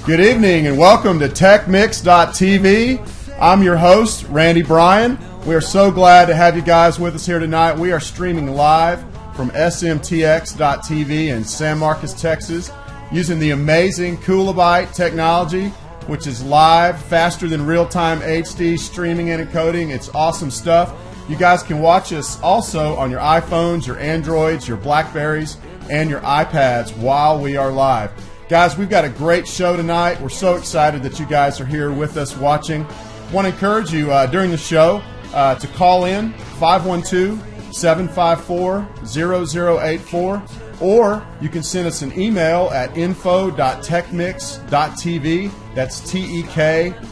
Good evening and welcome to tekmix11. I'm your host, Randy Bryan. We are so glad to have you guys with us here tonight. We are streaming live from smtx.tv in San Marcos, Texas, using the amazing Coolabyte technology, which is live, faster than real-time HD streaming and encoding. It's awesome stuff. You guys can watch us also on your iPhones, your Androids, your Blackberries, and your iPads while we are live. Guys, we've got a great show tonight. We're so excited that you guys are here with us watching. I want to encourage you during the show to call in 512-754-0084, or you can send us an email at info.tekmix.tv. That's tekmix.tv,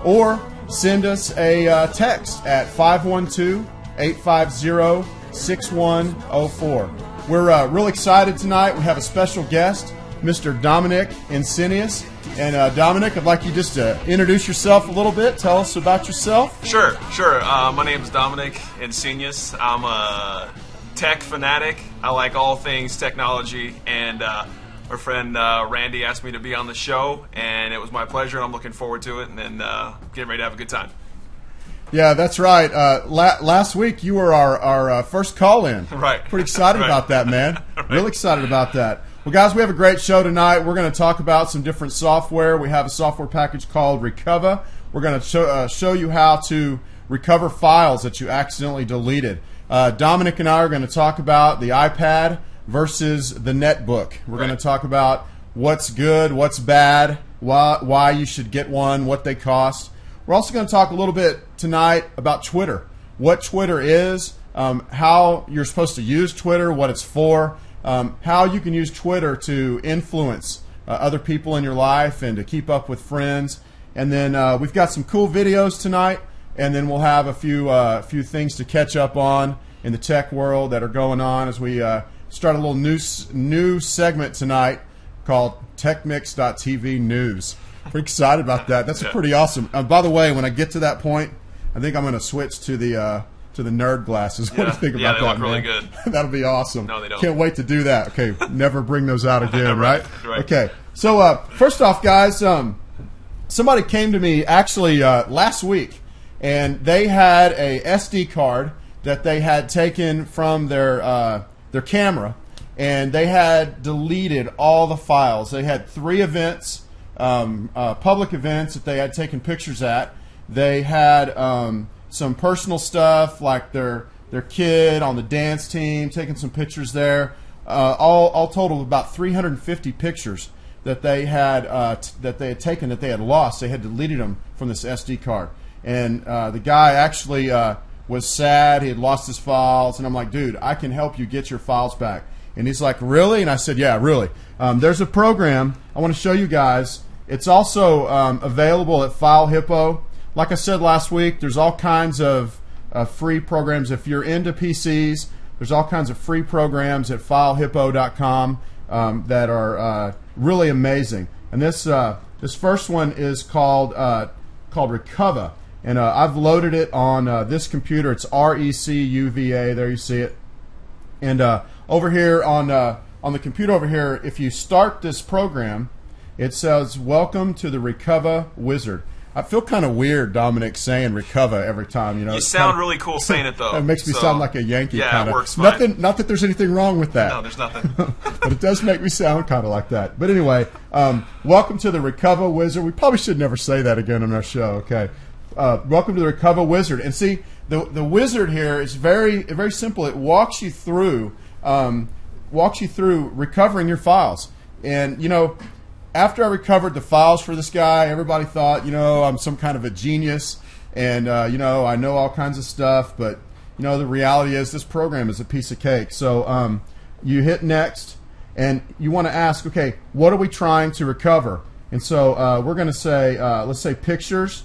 or send us a text at 512-850-6104. We're really excited tonight. We have a special guest, Mr. tekmix11. And Dominic, I'd like you just to introduce yourself a little bit. Tell us about yourself. Sure. My name is tekmix11. I'm a tech fanatic. I like all things technology, and our friend Randy asked me to be on the show, and it was my pleasure. I'm looking forward to it, and then getting ready to have a good time. Yeah, that's right. Last week you were our first call-in. Right. Pretty excited about that, man. Right. Really excited about that. Well, guys, we have a great show tonight. We're going to talk about some different software. We have a software package called Recover. We're going to show you how to recover files that you accidentally deleted. Dominic and I are going to talk about the iPad versus the netbook. We're going to talk about what's good, what's bad, why you should get one, what they cost. We're also going to talk a little bit tonight about Twitter, what Twitter is, how you're supposed to use Twitter, what it's for, how you can use Twitter to influence other people in your life and to keep up with friends. And then we've got some cool videos tonight, and then we'll have a few things to catch up on in the tech world that are going on as we start a little new segment tonight called tekmix.tv News. Pretty excited about that. That's pretty awesome. By the way, when I get to that point, I think I'm going to switch to the nerd glasses. What do you think about that, they look man? really good. That'll be awesome. No, they don't. Can't wait to do that. Okay, never bring those out again, right? Right. Okay. So first off, guys, somebody came to me actually last week, and they had a SD card that they had taken from their camera, and they had deleted all the files. They had 3 events. Public events that they had taken pictures at. They had some personal stuff like their kid on the dance team, taking some pictures there. All total about 350 pictures that they had taken that they had lost. They had deleted them from this SD card, and the guy actually was sad. He had lost his files, and I'm like, dude, I can help you get your files back. And he's like, really? And I said, yeah, really. There's a program I want to show you guys. It's also available at FileHippo. Like I said last week, there's all kinds of free programs. If you're into PCs, there's all kinds of free programs at FileHippo.com that are really amazing. And this first one is called Recover, and I've loaded it on this computer. It's RECUVA. There you see it. And over here on the computer over here, if you start this program, it says, "Welcome to the Recover Wizard." I feel kind of weird, Dominic, saying "Recover" every time. You know, You sound really cool saying it, though. It makes me sound like a Yankee. Yeah, kind it of. works fine. Not that there's anything wrong with that. No, there's nothing. But it does make me sound kind of like that. But anyway, welcome to the Recover Wizard. We probably should never say that again on our show. Okay, welcome to the Recover Wizard. And see, the wizard here is very simple. It walks you through recovering your files. And you know, after I recovered the files for this guy, everybody thought, you know, I'm some kind of a genius, and you know, I know all kinds of stuff. But you know, the reality is this program is a piece of cake. So you hit next, and you want to ask, okay, what are we trying to recover? And so we're going to say, let's say pictures,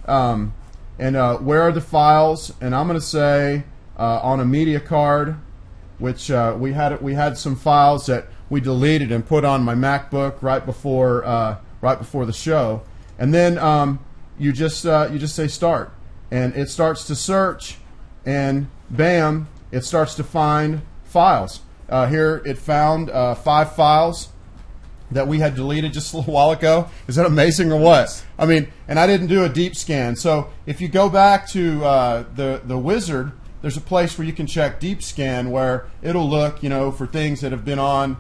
and where are the files? And I'm going to say on a media card, which we had some files that we deleted and put on my MacBook right before the show, and then you just say start, and it starts to search, and bam, it starts to find files. Here it found 5 files, that we had deleted just a little while ago. Is that amazing or what? I mean, and I didn't do a deep scan. So if you go back to the wizard, there's a place where you can check deep scan where it'll look, you know, for things that have been on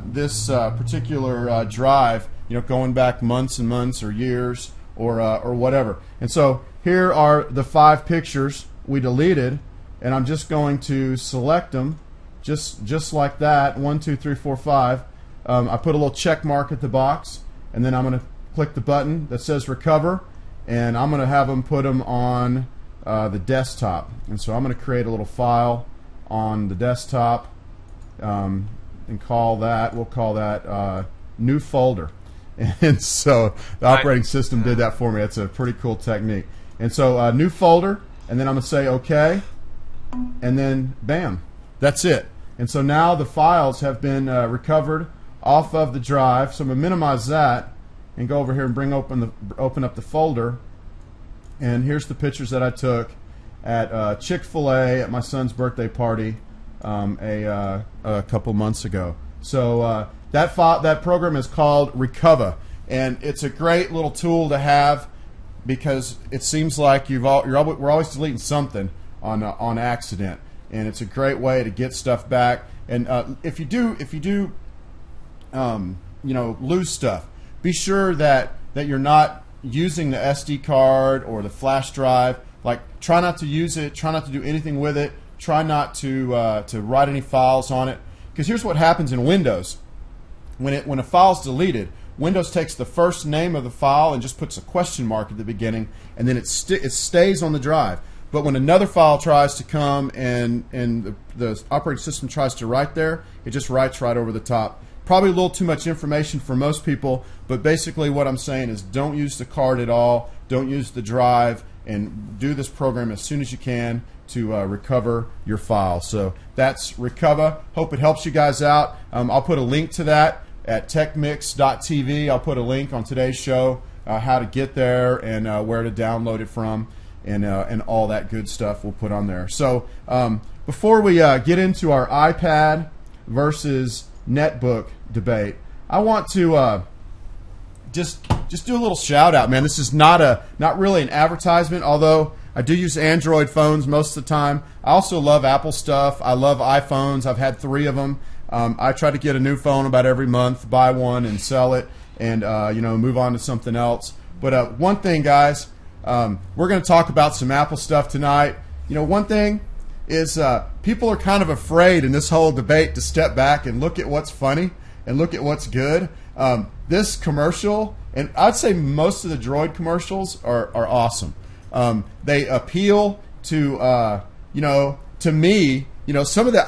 this particular drive, you know, going back months and months or years or whatever. And so here are the 5 pictures we deleted, and I'm just going to select them just like that. 1, 2, 3, 4, 5. I put a little check mark at the box, and then I'm going to click the button that says recover, and I'm going to have them put them on the desktop. And so I'm going to create a little file on the desktop and we'll call that new folder. And so the operating system did that for me. That's a pretty cool technique. And so new folder, and then I'm going to say OK, and then bam, that's it. And so now the files have been recovered off of the drive. So I'm going to minimize that and go over here and open up the folder. And here's the pictures that I took at Chick-fil-A at my son's birthday party a couple months ago. So that program is called Recover, and it's a great little tool to have because it seems like we're always deleting something on accident, and it's a great way to get stuff back. And if you do you know, lose stuff, be sure that you're not using the SD card or the flash drive. Like, try not to use it, try not to do anything with it, try not to write any files on it, because here's what happens in Windows. When a file's deleted, Windows takes the first name of the file and just puts a question mark at the beginning, and then it stays on the drive. But when another file tries to come and the operating system tries to write there, it just writes right over the top. Probably a little too much information for most people, but basically what I'm saying is don't use the card at all, don't use the drive, and do this program as soon as you can to recover your file. So that's Recover. Hope it helps you guys out. I'll put a link to that at tekmix11. I'll put a link on today's show, how to get there and where to download it from, and all that good stuff we'll put on there. So before we get into our iPad versus netbook debate, I want to just do a little shout out, man. This is not really an advertisement, although I do use Android phones most of the time. I also love Apple stuff. I love iPhones. I've had 3 of them. I try to get a new phone about every month, buy one and sell it, and you know, move on to something else. But one thing, guys, we're going to talk about some Apple stuff tonight. You know, one thing is people are kind of afraid in this whole debate to step back and look at what's funny and look at what's good. This commercial, and I'd say most of the Droid commercials are awesome. They appeal to you know, to me. You know, some of the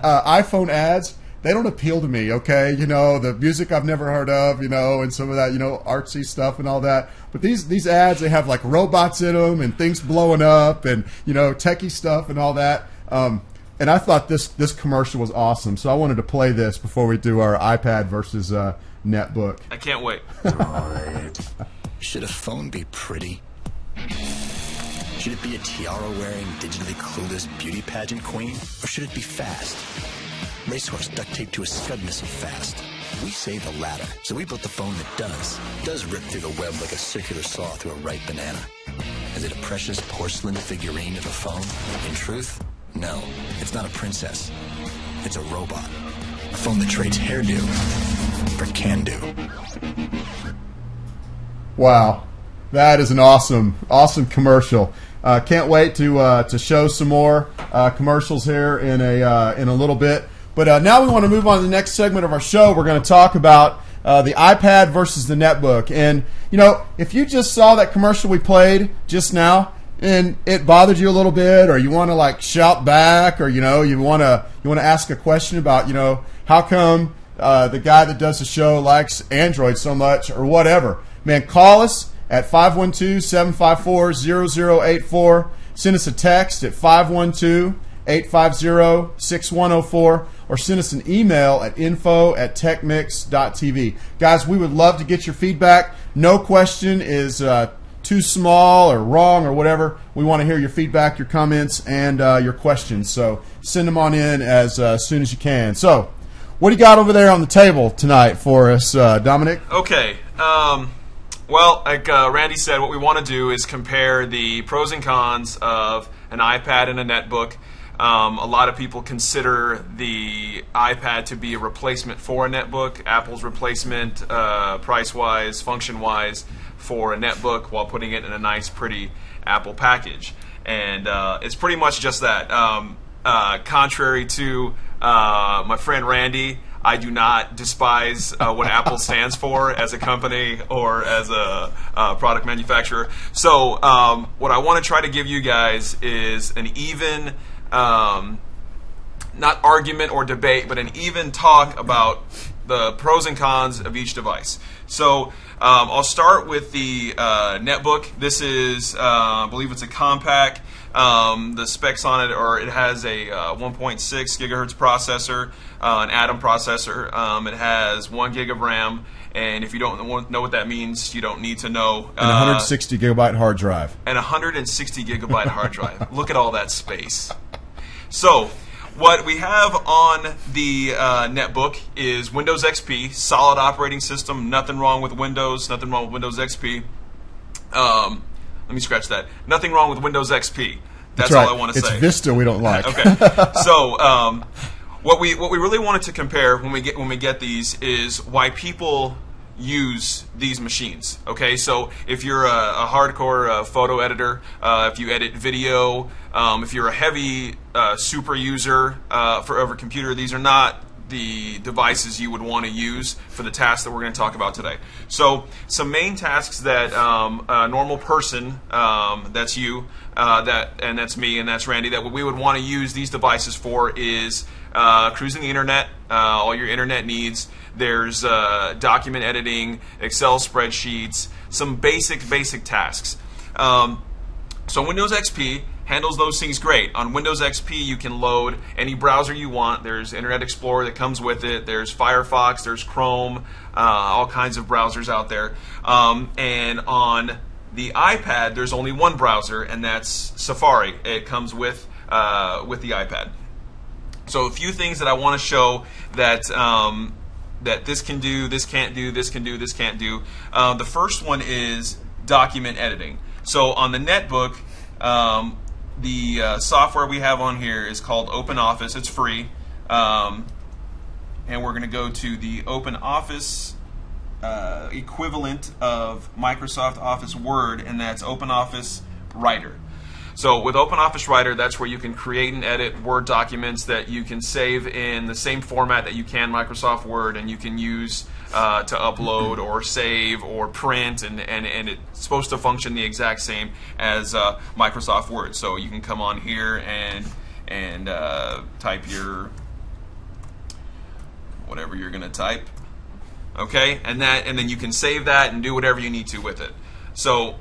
iPhone ads, they don't appeal to me. Okay, you know, the music I've never heard of, you know, and some of that, you know, artsy stuff and all that. But these ads, they have like robots in them and things blowing up and, you know, techie stuff and all that. And I thought this commercial was awesome, so I wanted to play this before we do our iPad versus netbook. I can't wait. Should a phone be pretty? Should it be a tiara-wearing, digitally clueless beauty pageant queen? Or should it be fast? Racehorse duct taped to a scud missile fast. We say the latter, so we built the phone that does rip through the web like a circular saw through a ripe banana. Is it a precious porcelain figurine of a phone? In truth, no, it's not a princess. It's a robot. A phone that trades hairdo for can-do. Wow, that is an awesome commercial. Can't wait to show some more commercials here in a little bit. But now we want to move on to the next segment of our show. We're going to talk about the iPad versus the netbook. And you know, if you just saw that commercial we played just now and it bothered you a little bit, or you want to like shout back, or you know, you want to ask a question about, you know, how come the guy that does the show likes Android so much, or whatever, man, call us at 512-754-0084. Send us a text at 512-850-6104, or send us an email at info@tekmix11.tv. Guys, we would love to get your feedback. No question is too small or wrong or whatever. We want to hear your feedback, your comments, and your questions. So send them on in as soon as you can. So what do you got over there on the table tonight for us, Dominic? Okay. Well, like Randy said, what we want to do is compare the pros and cons of an iPad and a netbook. A lot of people consider the iPad to be a replacement for a netbook, Apple's replacement price-wise, function-wise for a netbook, while putting it in a nice, pretty Apple package. And it's pretty much just that. Contrary to my friend Randy, I do not despise what Apple stands for as a company or as a product manufacturer. So what I want to try to give you guys is an even, not argument or debate, but an even talk about the pros and cons of each device. So I'll start with the netbook. This is, I believe it's a compact. The specs on it are, it has a 1.6 gigahertz processor, an Atom processor. It has 1 gig of RAM, and if you don't know what that means, you don't need to know. And 160 gigabyte hard drive. And 160 gigabyte hard drive. Look at all that space. So what we have on the netbook is Windows XP, solid operating system. Nothing wrong with Windows. Nothing wrong with Windows XP. Let me scratch that. Nothing wrong with Windows XP. That's right. all I want to say. It's Vista we don't like. Okay. So what we really wanted to compare when we get these is why people use these machines. Okay. So if you're a hardcore photo editor, if you edit video, if you're a heavy super user for over computer, these are not the devices you would want to use for the tasks that we're going to talk about today. So some main tasks that a normal person, that's you, and that's me, and that's Randy, that what we would want to use these devices for is cruising the internet, all your internet needs. There's document editing, Excel spreadsheets, some basic tasks. So Windows XP handles those things great. On Windows XP, you can load any browser you want. There's Internet Explorer that comes with it. There's Firefox. There's Chrome. All kinds of browsers out there. And on the iPad, there's only one browser, and that's Safari. It comes with the iPad. So a few things that I want to show that that this can do, this can't do, this can do, this can't do. The first one is document editing. So on the netbook, the software we have on here is called OpenOffice. It's free. And we're going to go to the OpenOffice equivalent of Microsoft Office Word, and that's OpenOffice Writer. So with OpenOffice Writer, that's where you can create and edit Word documents that you can save in the same format that you can Microsoft Word, and you can use to upload or save or print, and it's supposed to function the exact same as Microsoft Word. So you can come on here and type your whatever you're going to type, okay, and then you can save that and do whatever you need to with it. So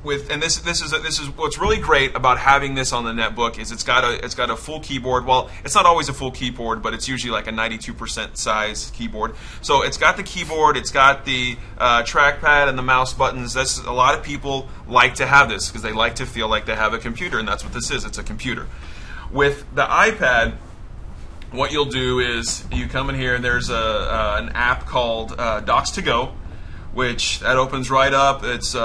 and this is what's really great about having this on the netbook is it's got a full keyboard. Well, it's not always a full keyboard, but it's usually like a 92% size keyboard. So it's got the keyboard, it's got the trackpad and the mouse buttons. That's a lot of people like to have this because they like to feel like they have a computer, and that's what this is. It's a computer. With the iPad, what you'll do is you come in here and there's an app called Docs to Go, which that opens right up. It's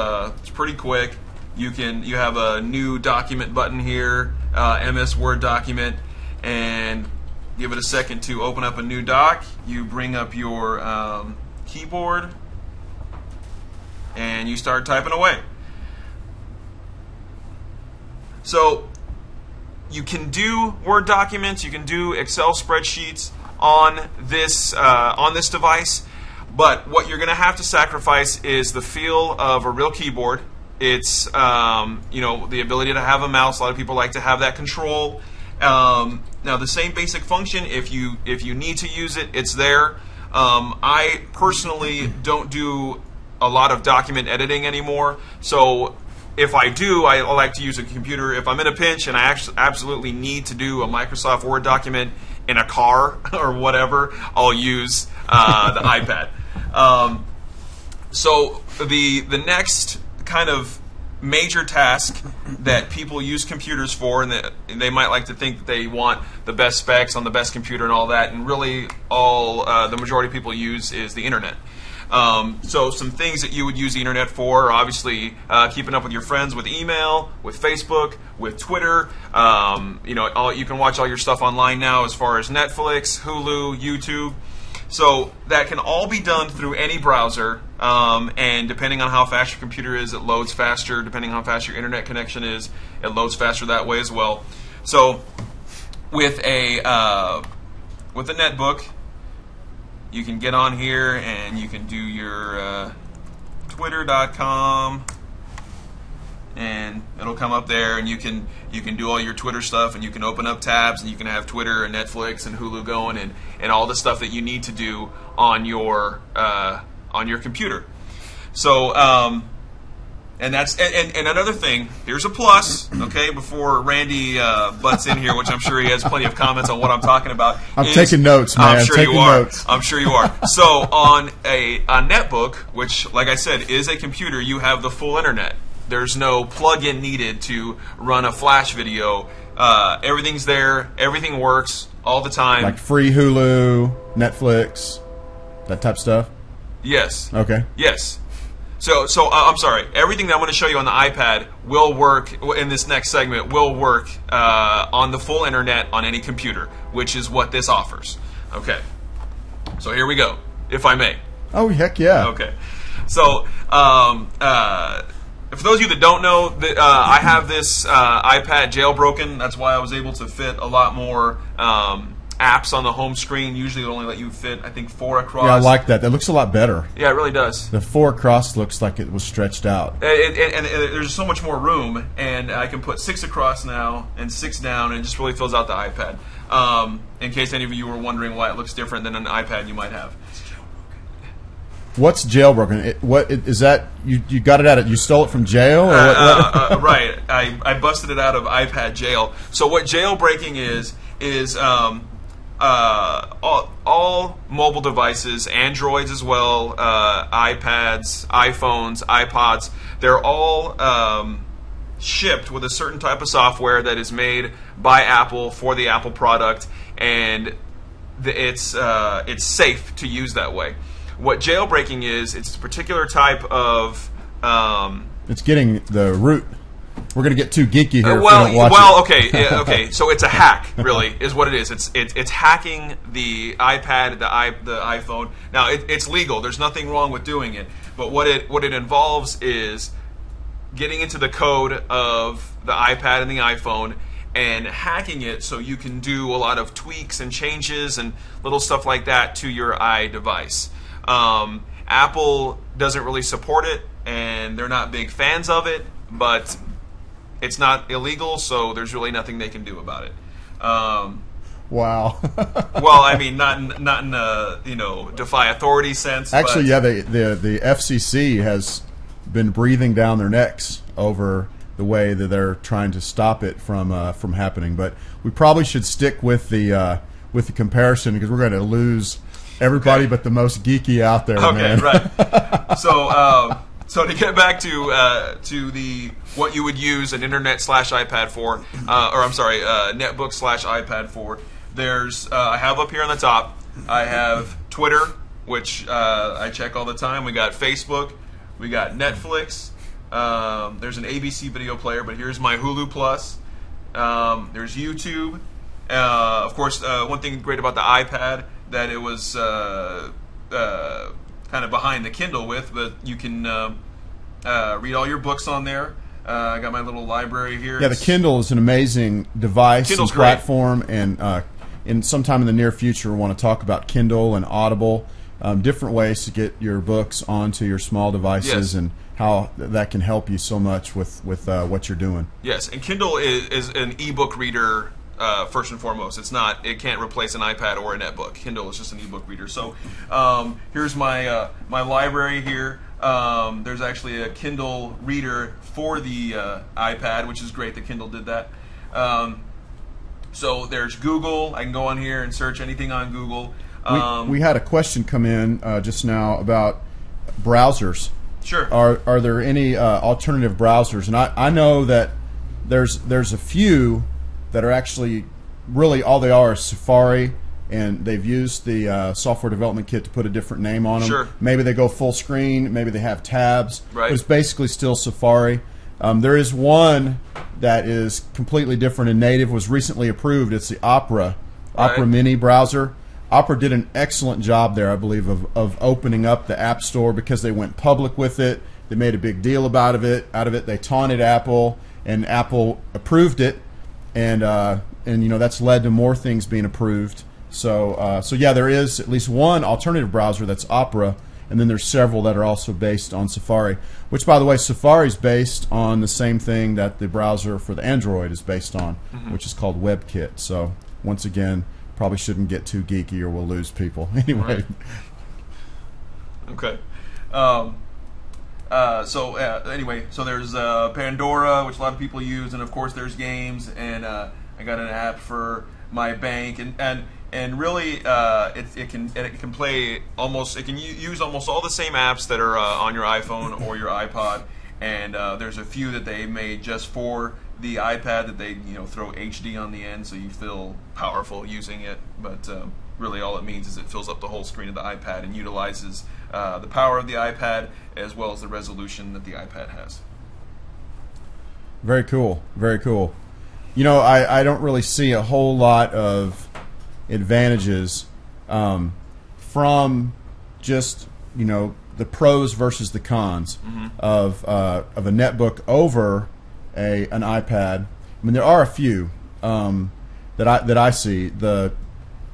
pretty quick. You have a new document button here, MS Word document, and give it a second to open up a new doc. You bring up your keyboard and you start typing away. So you can do Word documents, you can do Excel spreadsheets on this device. But what you're going to have to sacrifice is the feel of a real keyboard. It's the ability to have a mouse. A lot of people like to have that control. Now the same basic function, if you need to use it, it's there. I personally don't do a lot of document editing anymore. So if I do, I like to use a computer. If I'm in a pinch and I absolutely need to do a Microsoft Word document in a car or whatever, I'll use the iPad. So the next kind of major task that people use computers for, and that they might like to think that they want the best specs on the best computer and all that, and really all the majority of people use is the internet. So some things that you would use the internet for are obviously keeping up with your friends with email, with Facebook, with Twitter. You can watch all your stuff online now as far as Netflix, Hulu, YouTube. So that can all be done through any browser, and depending on how fast your computer is, it loads faster. Depending on how fast your internet connection is, it loads faster that way as well. So with a netbook, you can get on here and you can do your twitter.com, and it'll come up there, and you can do all your Twitter stuff, and you can open up tabs, and you can have Twitter and Netflix and Hulu going, and all the stuff that you need to do on your computer. So and that's and another thing. Here's a plus. Okay, before Randy butts in here, which I'm sure he has plenty of comments on what I'm talking about. I'm taking notes, man. I'm sure you are. I'm sure you are. So on a netbook, which, like I said, is a computer, you have the full internet. There's no plug-in needed to run a Flash video. Everything's there. Everything works all the time. Like free Hulu, Netflix, that type of stuff? Yes. Okay. Yes. So I'm sorry. Everything that I'm going to show you on the iPad will work in this next segment. Will work on the full internet on any computer, which is what this offers. Okay. So here we go, if I may. Oh, heck yeah. Okay. So for those of you that don't know, I have this iPad jailbroken. That's why I was able to fit a lot more apps on the home screen. Usually it only let you fit, I think, 4 across. Yeah, I like that. That looks a lot better. Yeah, it really does. The 4 across looks like it was stretched out. And there's so much more room, and I can put 6 across now and 6 down, and it just really fills out the iPad. In case any of you were wondering why it looks different than an iPad you might have. What's jailbroken? What is that? You got it out of? You stole it from jail? Or what? Right. I busted it out of iPad jail. So what jailbreaking is all mobile devices, Androids as well, iPads, iPhones, iPods. They're all shipped with a certain type of software that is made by Apple for the Apple product, and it's safe to use that way. What jailbreaking is, it's a particular type of... it's getting the root. We're going to get too geeky here if we don't watch it. Okay. So it's a hack, really, is what it is. It's hacking the iPad, the iPhone. Now, it's legal. There's nothing wrong with doing it. But what it involves is getting into the code of the iPad and the iPhone and hacking it so you can do a lot of tweaks and changes and little stuff like that to your iDevice. Apple doesn't really support it, and they're not big fans of it, but it's not illegal, so there's really nothing they can do about it. Wow. Well, I mean, not in a defy authority sense. Actually, yeah, the FCC has been breathing down their necks over the way that they're trying to stop it from happening. But we probably should stick with the comparison, because we're going to lose everybody but the most geeky out there. Okay, man. Right. So to get back to the what you would use an internet/iPad for, netbook/iPad for, there's I have up here on the top, I have Twitter, which I check all the time. We got Facebook, we got Netflix. There's an ABC video player, but here's my Hulu Plus. There's YouTube. Of course, one thing great about the iPad that it was kind of behind the Kindle with, but you can read all your books on there. I got my little library here. Yeah, the Kindle is an amazing device Kindle's and platform, and in sometime in the near future, we want to talk about Kindle and Audible, different ways to get your books onto your small devices, yes, and how that can help you so much with what you're doing. Yes, and Kindle is an ebook reader. First and foremost, it can't replace an iPad or a netbook. Kindle is just an ebook reader. So here's my my library here. There's actually a Kindle reader for the iPad, which is great that Kindle did that. So there's Google. I can go on here and search anything on Google. We had a question come in just now about browsers. Sure. Are there any alternative browsers? And I know that there's a few that are actually really all they are is Safari, and they've used the software development kit to put a different name on them. Sure. Maybe they go full screen, maybe they have tabs. Right. But it's basically still Safari. There is one that is completely different and native, was recently approved. It's the Opera Mini browser. Opera did an excellent job there, I believe, of opening up the App Store because they went public with it. They made a big deal about it. They taunted Apple, and Apple approved it, and that's led to more things being approved. So yeah, there is at least one alternative browser that's Opera, and then there's several that are also based on Safari. Which, by the way, Safari is based on the same thing that the browser for the Android is based on, which is called WebKit. So once again, probably shouldn't get too geeky or we'll lose people. Anyway. Right. Okay. Anyway, so there's Pandora, which a lot of people use, and of course there's games, and I got an app for my bank, and really it can play almost, it can use almost all the same apps that are on your iPhone or your iPod, and there's a few that they made just for the iPad that they throw HD on the end so you feel powerful using it, but really all it means is it fills up the whole screen of the iPad and utilizes the power of the iPad as well as the resolution that the iPad has. Very cool. Very cool. I don't really see a whole lot of advantages from just the pros versus the cons of a netbook over an iPad. I mean, there are a few that I see. The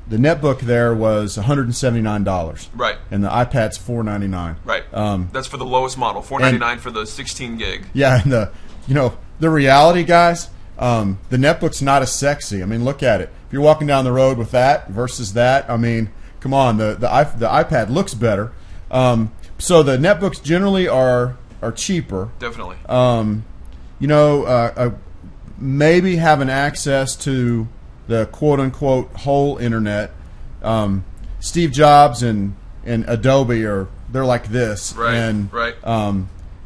netbook there was $179, right, and the iPad's $499. Right. That's for the lowest model. $499 for the 16 gig. Yeah, and the reality, guys. The netbook's not as sexy. I mean, look at it. If you're walking down the road with that versus that, I mean, come on. The iPad looks better. So the netbooks generally are cheaper. Definitely. Maybe having access to the quote-unquote whole internet. Steve Jobs and Adobe they're like this. Right, and right.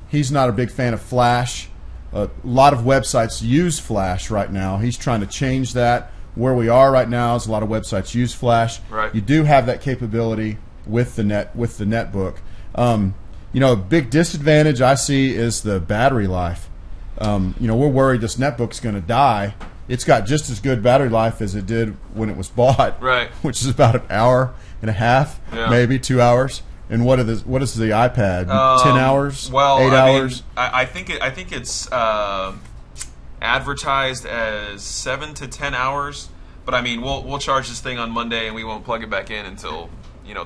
He's not a big fan of Flash. A lot of websites use Flash right now. He's trying to change that. Where we are right now is a lot of websites use Flash. Right. You do have that capability with the netbook. A big disadvantage I see is the battery life. We're worried this netbook's going to die. It's got just as good battery life as it did when it was bought, right? Which is about an hour and a half, maybe 2 hours. And what is the iPad? 10 hours? Well, 8 hours? I think it's advertised as 7 to 10 hours. But I mean, we'll charge this thing on Monday, and we won't plug it back in until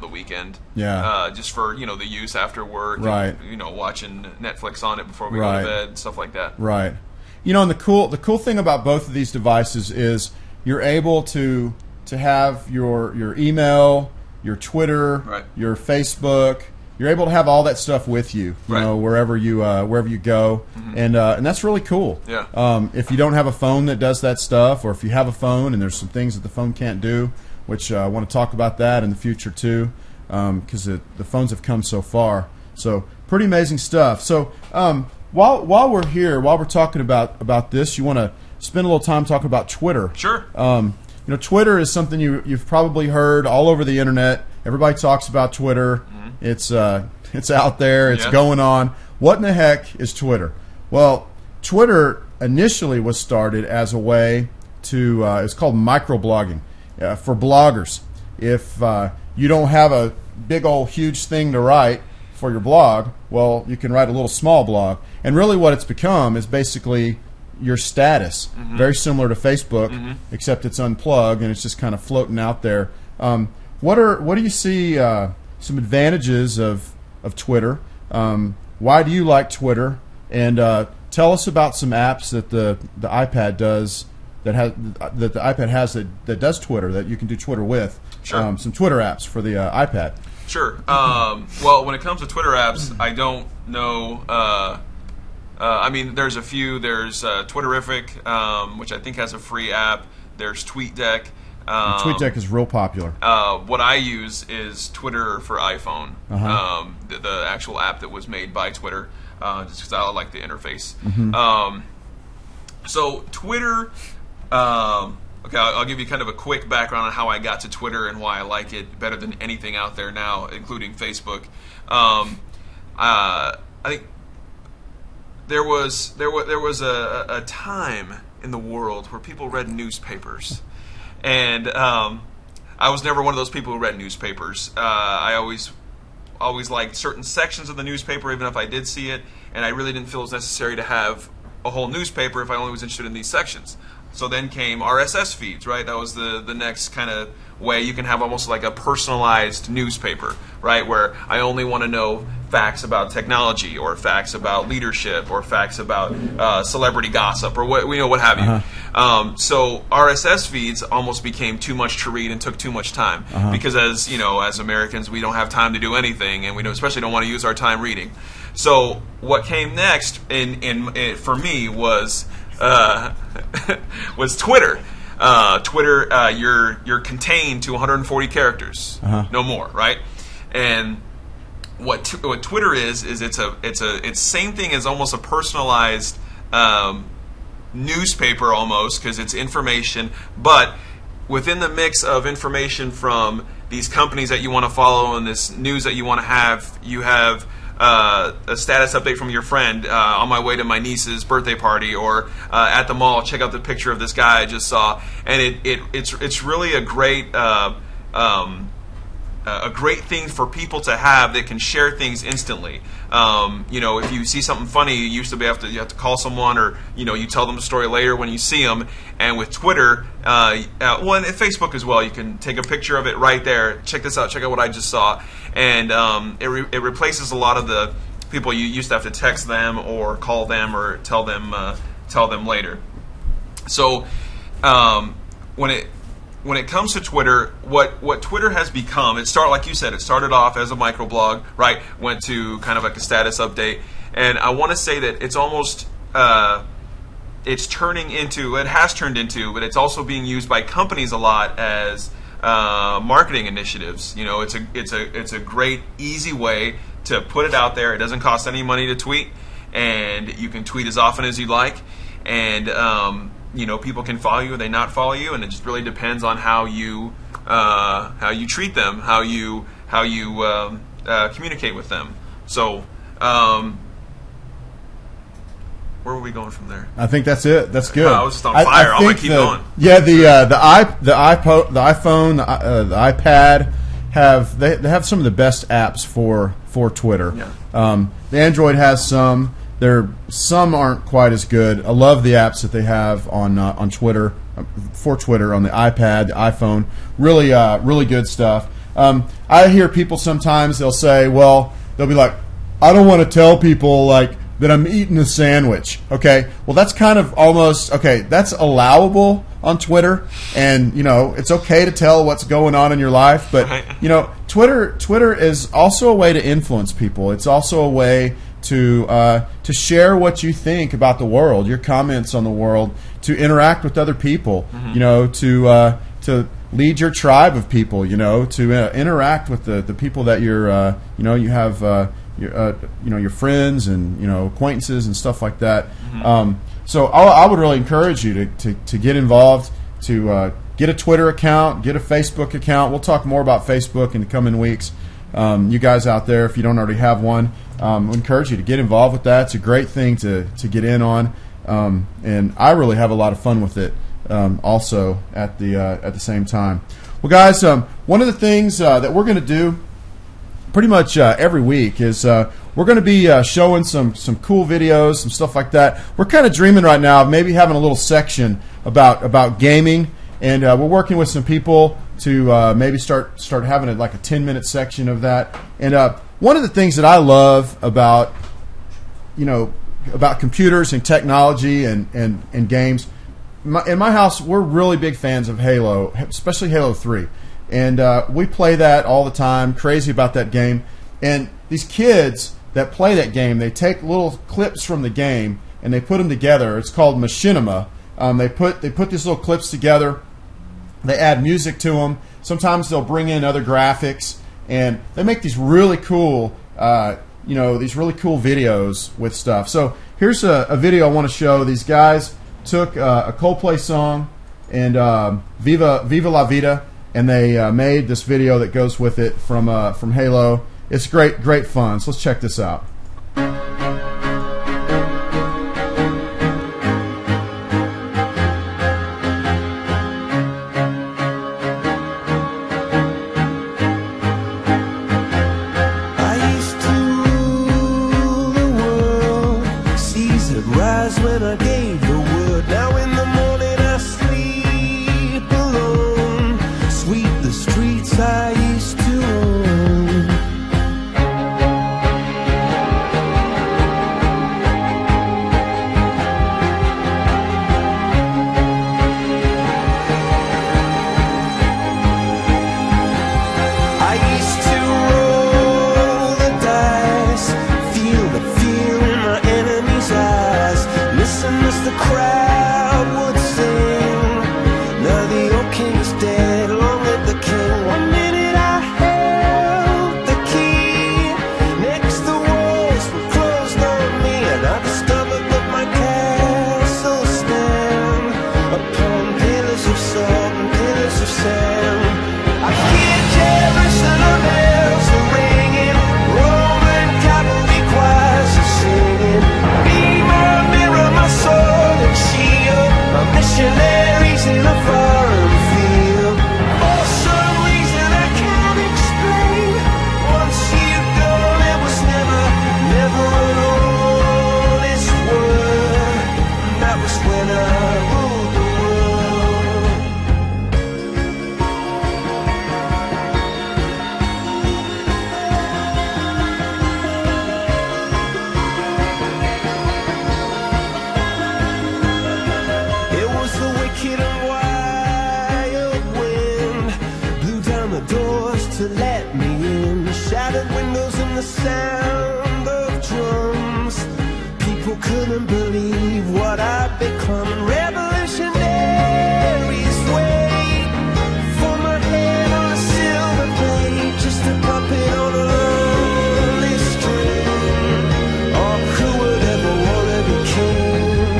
the weekend. Yeah. Just for the use after work. Right. And, watching Netflix on it before we go to bed, stuff like that. Right. And the cool thing about both of these devices is you're able to have your email, your Twitter, right, your Facebook. You're able to have all that stuff with you, wherever you go, and that's really cool. Yeah. If you don't have a phone that does that stuff, or if you have a phone and there's some things that the phone can't do, which I want to talk about that in the future too, because the phones have come so far. So pretty amazing stuff. So while we're here, while we're talking about this, you want to spend a little time talking about Twitter. Sure. Twitter is something you've probably heard all over the internet. Everybody talks about Twitter. It's out there. It's going on. What in the heck is Twitter? Well, Twitter initially was started as a way to it's called microblogging for bloggers. If you don't have a big old huge thing to write for your blog, well, you can write a little small blog. And really what it's become is basically your status, very similar to Facebook, except it's unplugged and it's just kind of floating out there. What do you see some advantages of Twitter? Why do you like Twitter? And tell us about some apps that the iPad does that the iPad has that does Twitter, that you can do Twitter with. Sure. Some Twitter apps for the iPad. Sure. Well, when it comes to Twitter apps, I don't know. I mean, there's a few. There's Twitterific, which I think has a free app. There's TweetDeck. TweetDeck is real popular. What I use is Twitter for iPhone, the actual app that was made by Twitter, just because I like the interface. So Twitter, okay, I'll give you kind of a quick background on how I got to Twitter and why I like it better than anything out there now, including Facebook. I think there was a time in the world where people read newspapers, and I was never one of those people who read newspapers. I always liked certain sections of the newspaper, even if I did see it, and I really didn't feel it was necessary to have a whole newspaper if I only was interested in these sections. So then came RSS feeds, right? That was the next kind of way you can have almost like a personalized newspaper, right? Where I only want to know facts about technology, or facts about leadership, or facts about celebrity gossip, or what have you. So RSS feeds almost became too much to read and took too much time, because as Americans, we don't have time to do anything, and we especially don't want to use our time reading. So what came next for me was was Twitter. Twitter, you're contained to 140 characters, no more, right? And what Twitter is it's same thing as almost a personalized newspaper almost, because it's information, but within the mix of information from these companies that you want to follow and this news that you want to have, you have a status update from your friend on my way to my niece's birthday party, or at the mall, check out the picture of this guy I just saw, and it's really a great thing for people to have that can share things instantly. If you see something funny, you used to you have to call someone, or you tell them the story later when you see them. And with Twitter, and Facebook as well, you can take a picture of it right there. Check this out. Check out what I just saw. And it replaces a lot of the people you used to have to text them or call them or tell them later. So when it comes to Twitter, what Twitter has become, like you said, it started off as a microblog, right? Went to kind of like a status update, and I want to say that it's almost it has turned into, but it's also being used by companies a lot as marketing initiatives. It's a great, easy way to put it out there. It doesn't cost any money to tweet, and you can tweet as often as you like, and people can follow you or they not follow you, and it just really depends on how you treat them, how you communicate with them. So where were we going from there? I think that's it. That's good. I was just on fire. I'm gonna keep going. Yeah, the iPhone, the iPad they have some of the best apps for Twitter. Yeah. The Android has some. Some aren't quite as good. I love the apps that they have on Twitter, for Twitter, on the iPad, the iPhone. Really good stuff. I hear people sometimes, they'll say, they'll be like, I don't want to tell people that I'm eating a sandwich. Okay, well that's kind of almost, that's allowable on Twitter, and it's okay to tell what's going on in your life, but Twitter is also a way to influence people. It's also a way to share what you think about the world, your comments on the world, to interact with other people, to lead your tribe of people, to interact with the people that you're, you have your friends and acquaintances and stuff like that. So I would really encourage you to get involved, to get a Twitter account, get a Facebook account. We'll talk more about Facebook in the coming weeks. You guys out there, if you don't already have one, I encourage you to get involved with that. It's a great thing to get in on, and I really have a lot of fun with it. Also at the same time. Well, guys, one of the things that we're going to do pretty much every week is we're going to be showing some cool videos, some stuff like that. We're kind of dreaming right now of maybe having a little section about gaming, and we're working with some people to maybe start having a 10-minute section of that. And one of the things that I love about computers and technology and games, in my house, we're really big fans of Halo, especially Halo 3. And we play that all the time, crazy about that game. And these kids that play that game, they take little clips from the game and they put them together. It's called machinima. They put these little clips together, They add music to them. Sometimes they'll bring in other graphics, and they make these really cool, these really cool videos with stuff. So here's a video I want to show. These guys took a Coldplay song and Viva La Vida, and they made this video that goes with it from Halo. It's great fun. So let's check this out. Rise when I gave the word. Now in the morning I sleep alone. Sweep the streets I used to own. I used to roll the dice, feel the fear in my enemy's eyes. Listen as the crowd would sing. Now the old king is dead, long live the king. One minute I held the key. Next the walls were closed on me, and I discovered that my castle stand upon pillars of salt and pillars of sand. I hear Jerusalem bells are ringing, Roman cavalry choirs are singing. Be my mirror, my sword and shield, my missionaries in a foreign field. For some reason I can't explain, once you've gone it was never an honest word. That was when I ruled the world. It was the wicked and wild wind, blew down the doors to let me in. Shattered windows and the sound of drums. People couldn't believe what I'd become. Revolutionaries wait for my head on a silver plate, just a puppet on a lonely string. Oh, who would ever wanna be king?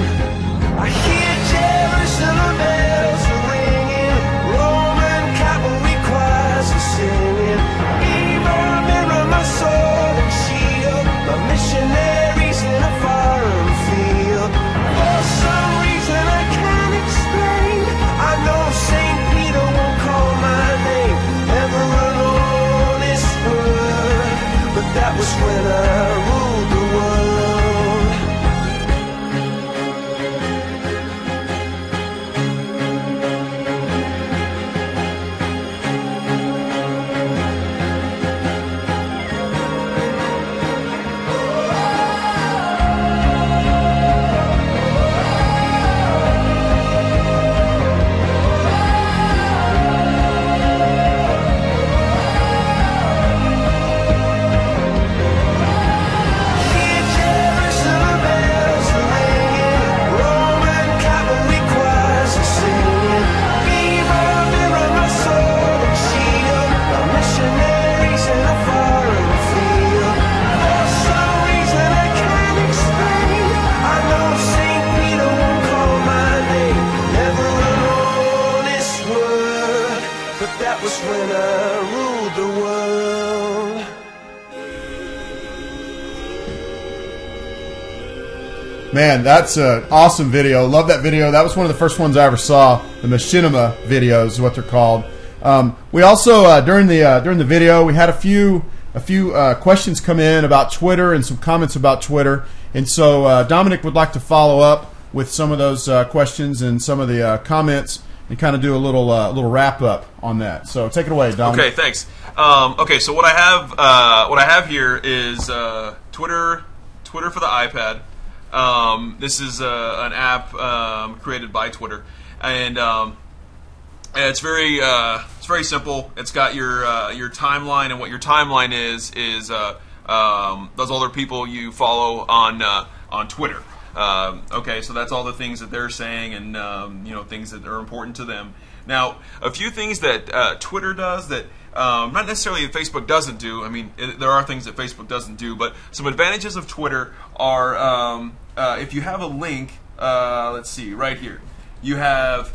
I hear Jerusalem bells are ringing, Roman cavalry choirs are singing. Be my mirror, my sword and shield, my missionaries in a foreign field. For some reason I can't explain, I know St. Peter won't call my name, never an honest word. But that was when I ruled the world. Hear Jerusalem bells are ringing, Roman cavalry choirs are singing. Be my mirror, my sword and shield, my missionaries in a foreign field. For some reason I can't explain, I know St. Peter won't call my name, never an honest word. But that was when I ruled the world. Man, that's an awesome video. Love that video. That was one of the first ones I ever saw. The machinima videos is what they're called. We also during the video we had a few questions come in about Twitter and some comments about Twitter, and so Dominic would like to follow up with some of those questions and some of the comments and kind of do a little wrap up on that. So take it away, Dominic. Okay, thanks. Okay, so what I have here is Twitter for the iPad. This is an app created by Twitter, and it's very simple. It's got your timeline, and what your timeline is those other people you follow on Twitter. Okay, so that's all the things that they're saying, and things that are important to them. Now, a few things that Twitter does that not necessarily that Facebook doesn't do. I mean, there are things that Facebook doesn't do, but some advantages of Twitter are if you have a link, let's see, right here, you have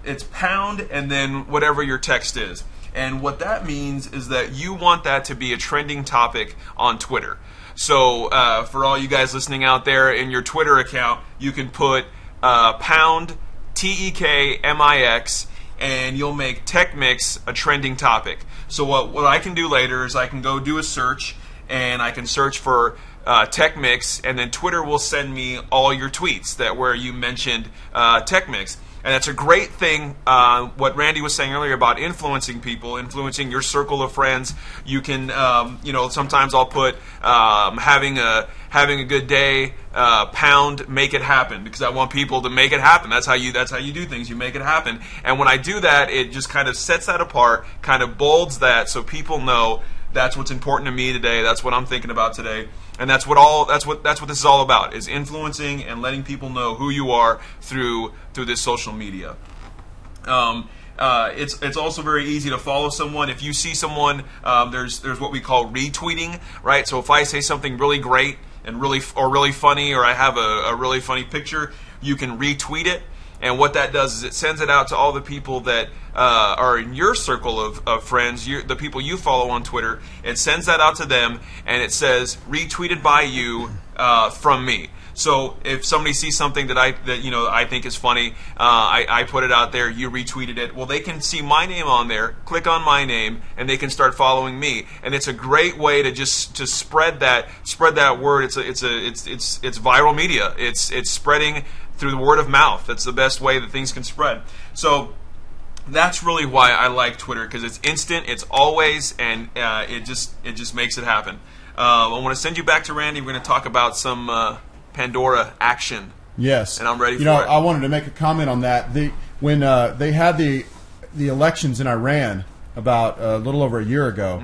it's pound and then whatever your text is. And what that means is that you want that to be a trending topic on Twitter. So for all you guys listening out there, in your Twitter account, you can put pound TEKMIX, and you'll make TechMix a trending topic. So what I can do later is I can go do a search, and I can search for TechMix, and then Twitter will send me all your tweets that where you mentioned TechMix. And that's a great thing, what Randy was saying earlier about influencing people, influencing your circle of friends. You can, sometimes I'll put having a good day, pound, make it happen, because I want people to make it happen. That's how you do things. You make it happen. And when I do that, it just kind of sets that apart, kind of bolds that, so people know that's what's important to me today. That's what I'm thinking about today. And that's what this is all about, is influencing and letting people know who you are through this social media. It's also very easy to follow someone. If you see someone, there's what we call retweeting, right? So if I say something really great and really funny, or I have a really funny picture, you can retweet it. And what that does is it sends it out to all the people that are in your circle of friends, the people you follow on Twitter. It sends that out to them, and it says, retweeted by you from me. So if somebody sees something that I think is funny, I put it out there, you retweeted it. Well, they can see my name on there, click on my name, and they can start following me. And it's a great way to spread that word. It's viral media. It's spreading through the word of mouth. That's the best way that things can spread. So that's really why I like Twitter, because it's instant, it's always, and it just makes it happen. I want to send you back to Randy. We're going to talk about some Pandora action. Yes, and I'm ready for it. I wanted to make a comment on that. When they had the elections in Iran about a little over a year ago,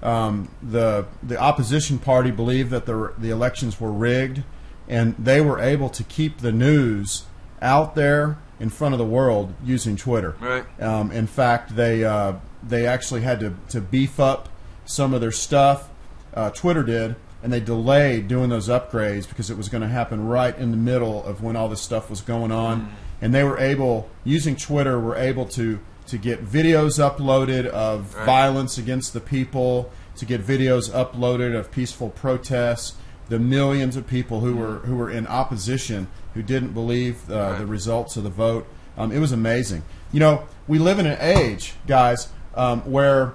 the opposition party believed that the elections were rigged, and they were able to keep the news out there in front of the world using Twitter. Right. In fact, they actually had to beef up some of their stuff. Twitter did, and they delayed doing those upgrades because it was going to happen right in the middle of when all this stuff was going on. And they were able, using Twitter, were able to get videos uploaded of violence against the people, to get videos uploaded of peaceful protests, the millions of people who were in opposition, who didn't believe the results of the vote. It was amazing. We live in an age, guys, where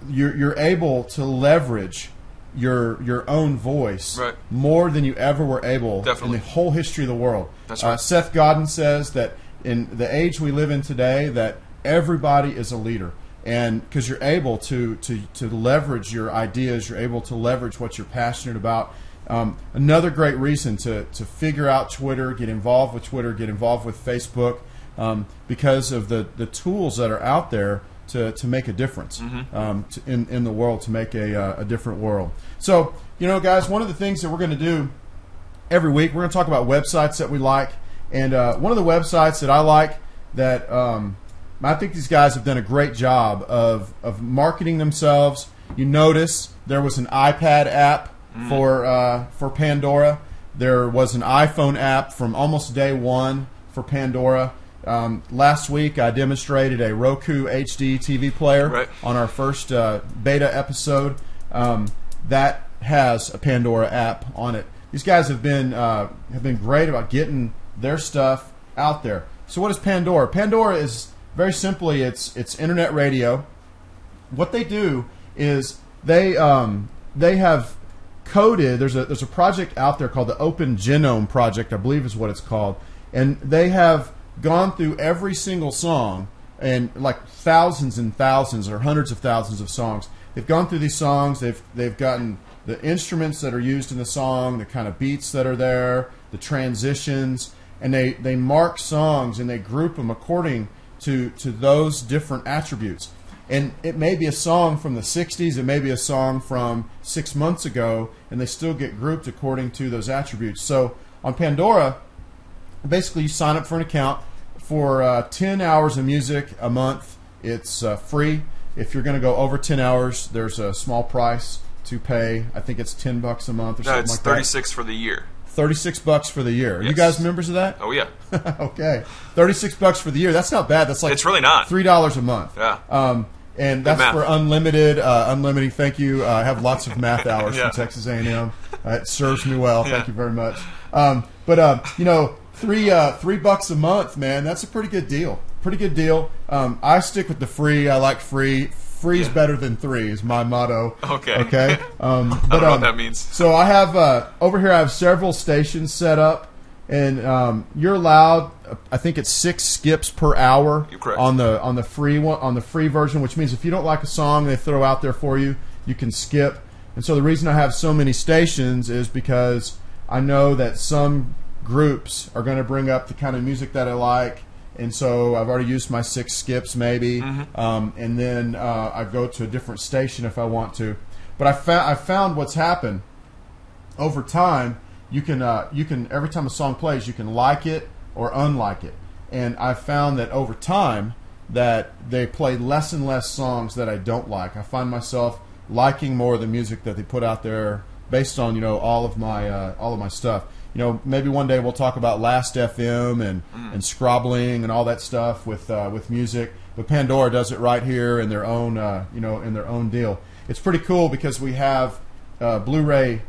you're able to leverage your own voice more than you ever were able in the whole history of the world. That's right. Seth Godin says that in the age we live in today, that everybody is a leader. And because you're able to leverage your ideas, you're able to leverage what you're passionate about. Another great reason to figure out Twitter, get involved with Twitter, get involved with Facebook, because of the tools that are out there to make a difference in the world, to make a different world. So, guys, one of the things that we're going to do every week, we're going to talk about websites that we like. And one of the websites that I like that I think these guys have done a great job of marketing themselves. You notice there was an iPad app for Pandora. There was an iPhone app from almost day one for Pandora. Last week I demonstrated a Roku HD TV player on our first beta episode that has a Pandora app on it. These guys have been great about getting their stuff out there. So what is Pandora? Pandora is very simply it's internet radio. What they do is they have coded. There's a project out there called the Open Genome Project, I believe is what it's called, and they have gone through every single song, and like thousands and thousands or hundreds of thousands of songs. They've gone through these songs. They've gotten the instruments that are used in the song, the kind of beats that are there, the transitions, and they mark songs and they group them according to those different attributes. And it may be a song from the 60s, it may be a song from 6 months ago, and they still get grouped according to those attributes. So on Pandora, basically you sign up for an account for 10 hours of music a month, it's free. If you're going to go over 10 hours, there's a small price to pay. I think it's $10 a month or something it's like 36 for the year. $36 for the year. Are Yes. you guys members of that? Oh yeah, Okay, $36 for the year. That's not bad. That's like it's really not. $3 a month. Yeah. And that's math. for unlimited. Unlimited. Thank you. I have lots of math hours Yeah. from Texas A&M. It serves me well. Yeah. Thank you very much. But you know, $3 a month, man. That's a pretty good deal. Pretty good deal. I stick with the free. I like free. Free's better than three is my motto. Okay. Okay. I don't know what that means. So I have over here. I have several stations set up, and you're allowed. I think it's 6 skips per hour You're correct. on the free one, on the free version. Which means if you don't like a song they throw out there for you, you can skip. And so the reason I have so many stations is because I know that some groups are going to bring up the kind of music that I like. And so I've already used my 6 skips maybe, and then I go to a different station if I want to. But I found what's happened over time. You can every time a song plays, you can like it or unlike it. And I found that over time that they play less and less songs that I don't like. I find myself liking more of the music that they put out there based on all of my stuff. Maybe one day we'll talk about Last FM and scrobbling and all that stuff with music. But Pandora does it right here in their own in their own deal. It's pretty cool because we have a Blu-ray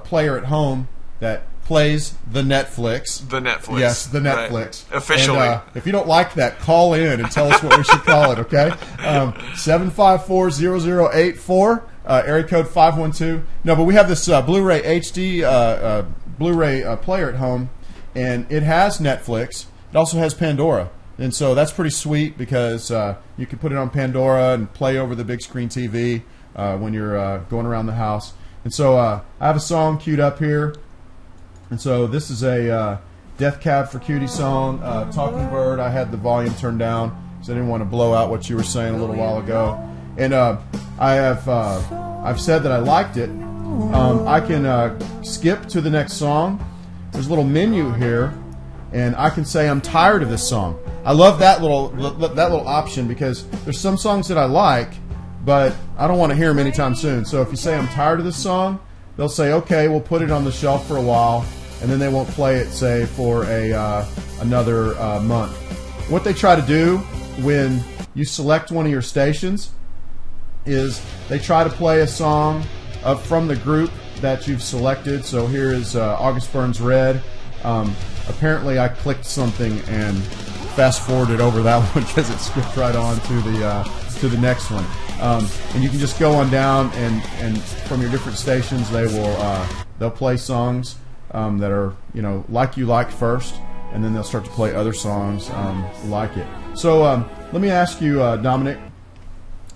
player at home that plays the Netflix. The Netflix. Yes, the Netflix. Right. Officially. And, if you don't like that, call in and tell us what we should call it. Okay, 754-0084. Area code 512. No, but we have this Blu-ray HD Blu-ray player at home, and it has Netflix. It also has Pandora, and so that's pretty sweet because you can put it on Pandora and play over the big screen TV when you're going around the house. And so I have a song queued up here, and so this is a Death Cab for Cutie song. Talking Bird. I had the volume turned down because I didn't want to blow out what you were saying a little while ago. And I've said that I liked it. I can skip to the next song. There's a little menu here, and I can say I'm tired of this song. I love that little option because there's some songs that I like, but I don't want to hear them anytime soon. So if you say I'm tired of this song, they'll say okay, we'll put it on the shelf for a while, and then they won't play it, say, for another month. What they try to do when you select one of your stations is they try to play a song from the group that you've selected. So here is August Burns Red. Apparently I clicked something and fast forwarded over that one because it skipped right on to the next one. And you can just go on down and from your different stations they'll play songs that are like you liked first, and then they'll start to play other songs like it. So let me ask you, Dominic,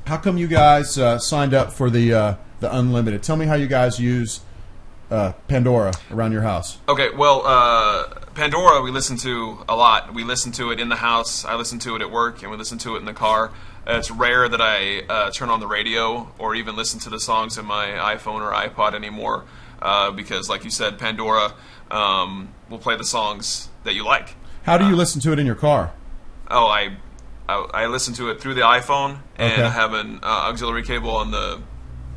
how come you guys signed up for the unlimited? Tell me how you guys use Pandora around your house. Okay, well, Pandora we listen to a lot. We listen to it in the house. I listen to it at work, and we listen to it in the car. It's rare that I turn on the radio or even listen to the songs in my iPhone or iPod anymore because, like you said, Pandora will play the songs that you like. How do you listen to it in your car? Oh, I listen to it through the iPhone, and Okay. I have an auxiliary cable on the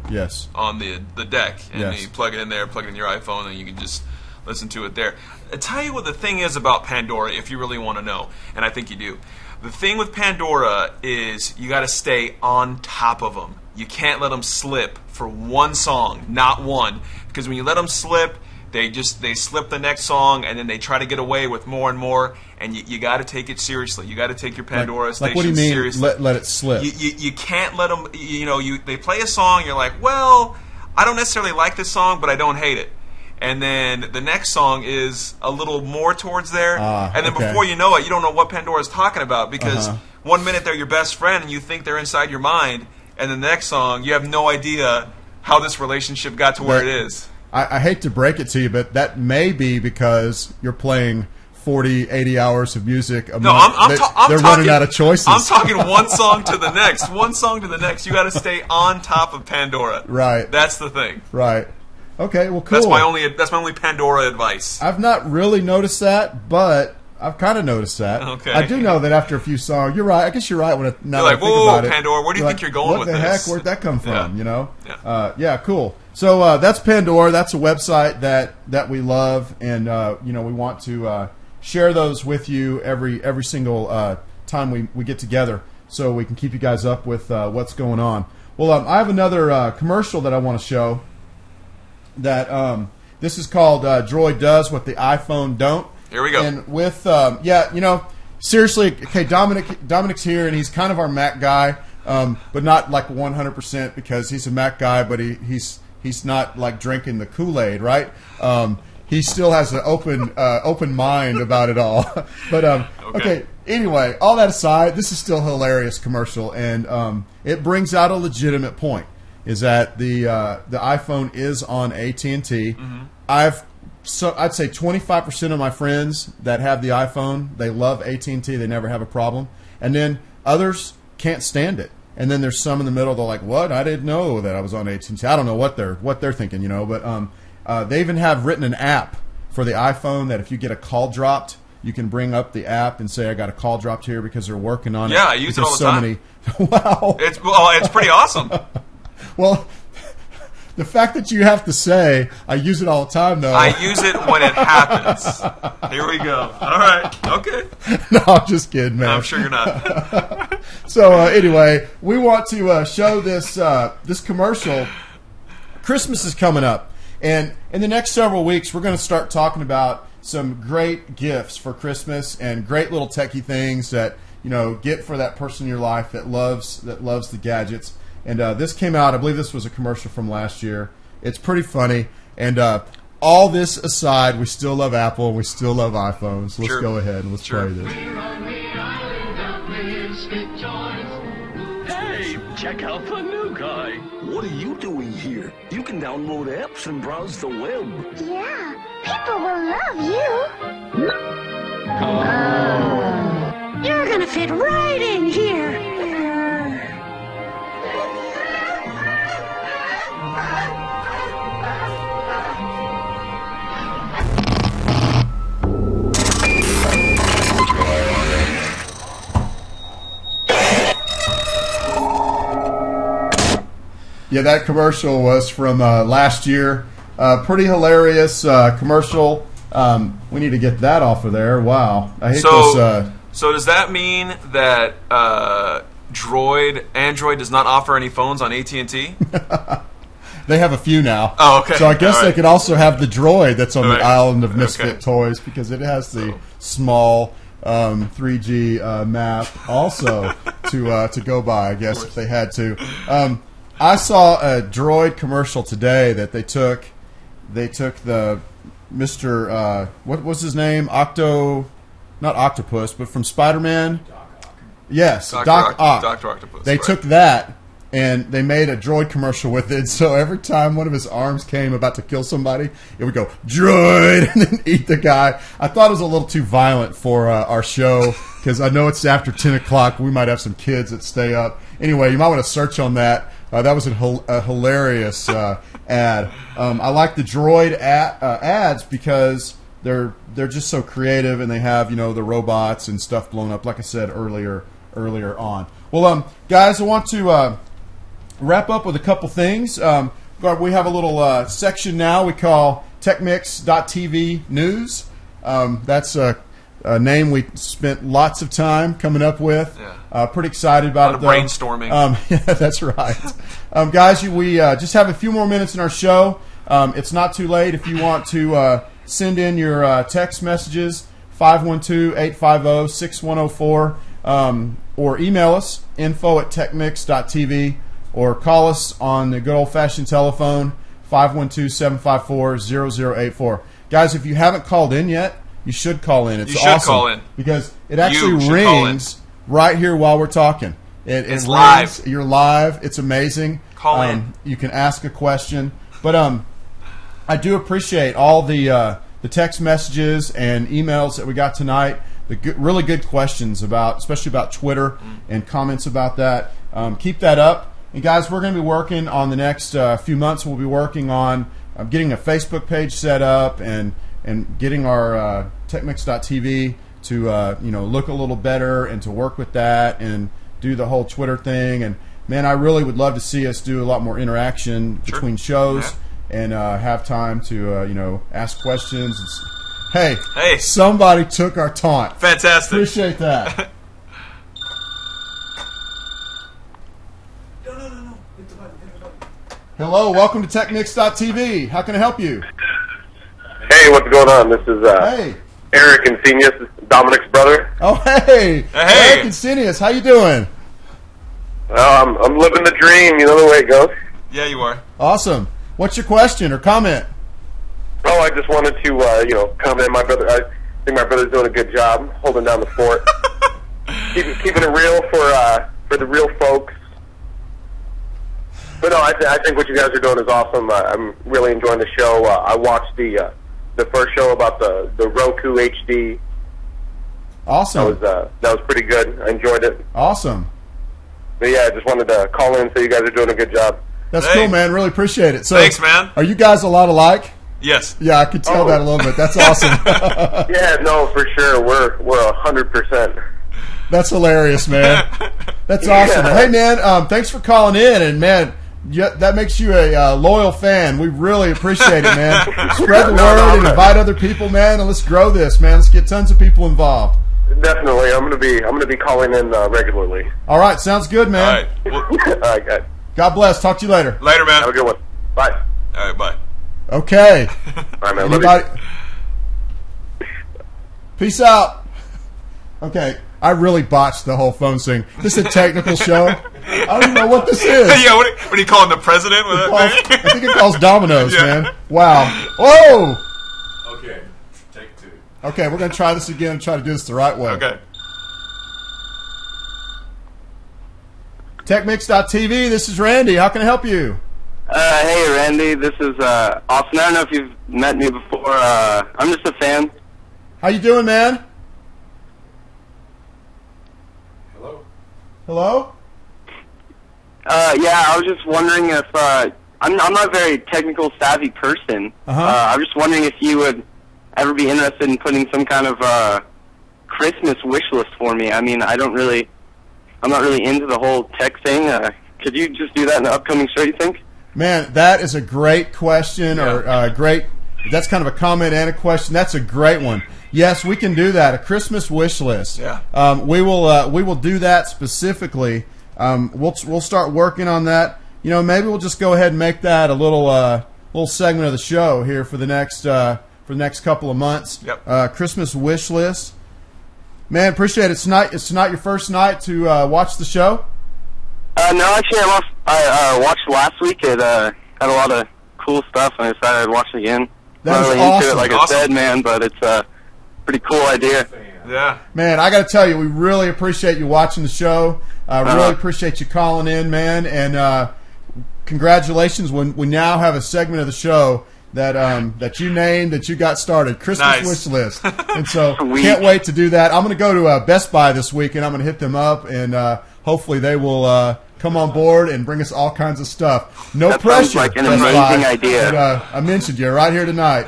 deck, and Yes. you plug it in there, plug it in your iPhone, and you can just listen to it there. I tell you what the thing is about Pandora, if you really want to know, and I think you do. The thing with Pandora is you got to stay on top of them. You can't let them slip for one song, not one, because when you let them slip, they slip the next song, and then they try to get away with more and more. And you got to take it seriously. You got to take your Pandora station like what do you mean? seriously. Let it slip. You can't let them. They play a song. You're like, well, I don't necessarily like this song, but I don't hate it. And then the next song is a little more towards there. And then okay. before you know it, you don't know what Pandora's talking about because 1 minute they're your best friend and you think they're inside your mind, and the next song you have no idea how this relationship got to where it is. I hate to break it to you, but that may be because you're playing 40, 80 hours of music a No, month. They're running out of choices. I'm talking one song to the next. One song to the next. You got to stay on top of Pandora. Right. That's the thing. Right. Okay, well, cool. That's my only Pandora advice. I've not really noticed that, but I've kind of noticed that. Okay. I do know that after a few songs, you're right. I guess you're right when now You're that like, I think whoa, about it. Pandora, where do you think you're going with this? What the this? heck? Where'd that come from? Yeah. You know? Yeah. Yeah, cool. So that's Pandora. That's a website that we love, and you know, we want to share those with you every single time we get together, so we can keep you guys up with what's going on. Well, I have another commercial that I want to show. That this is called Droid Does What the iPhone Don't. Here we go. And with yeah, you know, seriously, okay, Dominic's here, and he's kind of our Mac guy, but not like 100% because he's a Mac guy, but he's not like drinking the Kool-Aid, right? He still has an open mind about it all. But okay. Anyway, all that aside, this is still a hilarious commercial, and it brings out a legitimate point. Is that the iPhone is on AT&T? Mm-hmm. I'd say 25% of my friends that have the iPhone, they love AT&T. They never have a problem, and then others can't stand it. And then there's some in the middle. They're like, "What? I didn't know that I was on AT&T." I don't know what they're thinking, you know. But they even have written an app for the iPhone that if you get a call dropped, you can bring up the app and say, "I got a call dropped here," because they're working on it. Yeah, I use it all the time. Wow, it's pretty awesome. Well, the fact that you have to say, "I use it all the time," though. I use it when it happens. Here we go. All right. Okay. No, I'm just kidding, man. I'm sure you're not. So anyway, we want to show this commercial. Christmas is coming up, and in the next several weeks, we're going to start talking about some great gifts for Christmas and great little techie things that get for that person in your life that loves the gadgets. And this came out, I believe this was a commercial from last year. It's pretty funny. And all this aside, we still love Apple and we still love iPhones. So let's go ahead and let's play this. Hey, check out the new guy. What are you doing here? You can download apps and browse the web. Yeah, people will love you. You're gonna fit right in here. Yeah, that commercial was from last year. Pretty hilarious commercial. We need to get that off of there. Wow. I hate this. So does that mean that Android does not offer any phones on AT&T? They have a few now. Oh, okay. So I guess they could also have the Droid that's on Right. the island of misfit Okay. toys because it has the small 3G map also to go by, I guess, if they had to. I saw a Droid commercial today that they took the Mr. What was his name? Not Octopus, but from Spider-Man. Yes, Doc Ock. Dr. Octopus. They took that and they made a Droid commercial with it. So every time one of his arms came about to kill somebody, it would go Droid and then eat the guy. I thought it was a little too violent for our show because I know it's after 10 o'clock. We might have some kids that stay up. Anyway, you might want to search on that. That was a hilarious ad. I like the Droid ads because they're just so creative and they have the robots and stuff blown up. Like I said earlier on. Well, guys, I want to wrap up with a couple things. We have a little section now we call tekmix11 News. That's a name we spent lots of time coming up with. Yeah. Pretty excited about it, though. Brainstorming. Yeah, that's right. Guys, we just have a few more minutes in our show. It's not too late if you want to send in your text messages, 512-850-6104, or email us, info@tekmix.tv, or call us on the good old-fashioned telephone, 512-754-0084. Guys, if you haven't called in yet, you should call in. It's You should awesome call in. because it actually You should call in. rings right here while we're talking. It It's rings. live. You're live. It's amazing. Call in. You can ask a question, but I do appreciate all the text messages and emails that we got tonight. The really good questions especially about Twitter and comments about that. Keep that up. And guys, we're going to be working on the next few months. We'll be working on getting a Facebook page set up and getting our tekmix.tv look a little better and to work with that and do the whole Twitter thing. And man, I really would love to see us do a lot more interaction between shows and have time to ask questions. Hey, somebody took our taunt. Fantastic. Appreciate that. Hello, welcome to tekmix11. How can I help you? Hey, what's going on? This is Eric and Senius, Dominic's brother. Oh, hey. Eric and Senius, how you doing? I'm living the dream. You know the way it goes. Yeah, you are. Awesome. What's your question or comment? Oh, I just wanted to, comment. My brother, I think my brother's doing a good job holding down the fort, keeping it real for the real folks. But no, I think what you guys are doing is awesome. I'm really enjoying the show. I watched the first show about the Roku HD. Awesome. That was pretty good. I enjoyed it. Awesome. But yeah, I just wanted to call in and say you guys are doing a good job. That's cool, man. Really appreciate it. So, thanks, man. Are you guys a lot alike? Yes. Yeah, I could tell that a little bit. That's awesome. Yeah, no, for sure. We're 100%. That's hilarious, man. That's awesome. Hey, man, thanks for calling in, and man, that makes you a loyal fan. We really appreciate it, man. Spread the word and invite other people, man, and let's grow this, man. Let's get tons of people involved. Definitely, I'm gonna be calling in regularly. All right, sounds good, man. All right. All right, guys. God bless. Talk to you later. Later, man. Have a good one. Bye. All right, bye. Okay. All right, man. Anybody? Peace out. Okay. I really botched the whole phone thing. This is a technical show. I don't even know what this is. Yeah, what are you calling the president with that thing? I think it calls Domino's, man. Wow. Whoa. Okay, take two. Okay, we're going to try this again and try to do this the right way. Okay. tekmix11, this is Randy. How can I help you? Hey, Randy. This is Austin. I don't know if you've met me before. I'm just a fan. How you doing, man? Hello? Yeah, I was just wondering if I'm not a very technical savvy person. I'm just wondering if you would ever be interested in putting some kind of Christmas wish list for me. I mean, I'm not really into the whole tech thing. Could you just do that in the upcoming show, you think? Man, that is a great question, or great. That's kind of a comment and a question. That's a great one. Yes, we can do that. A Christmas wish list. Yeah. We will do that specifically. We'll start working on that. Maybe we'll just go ahead and make that a little segment of the show here for the next couple of months. Yep. Christmas wish list. Man, appreciate it. It's tonight your first night to watch the show? No, actually, I watched last week. It had a lot of cool stuff, and I decided I'd watch it again. That I'm is really awesome. into it, like I said, man, but it's a pretty cool idea. Yeah. Man, I got to tell you, we really appreciate you watching the show. Really appreciate you calling in, man, and congratulations. We now have a segment of the show that you named, that you got started, Christmas wish list. And so can't wait to do that. I'm going to go to Best Buy this week, and I'm going to hit them up, and hopefully they will come on board and bring us all kinds of stuff. No pressure. Sounds like an amazing idea. But, I mentioned you right here tonight.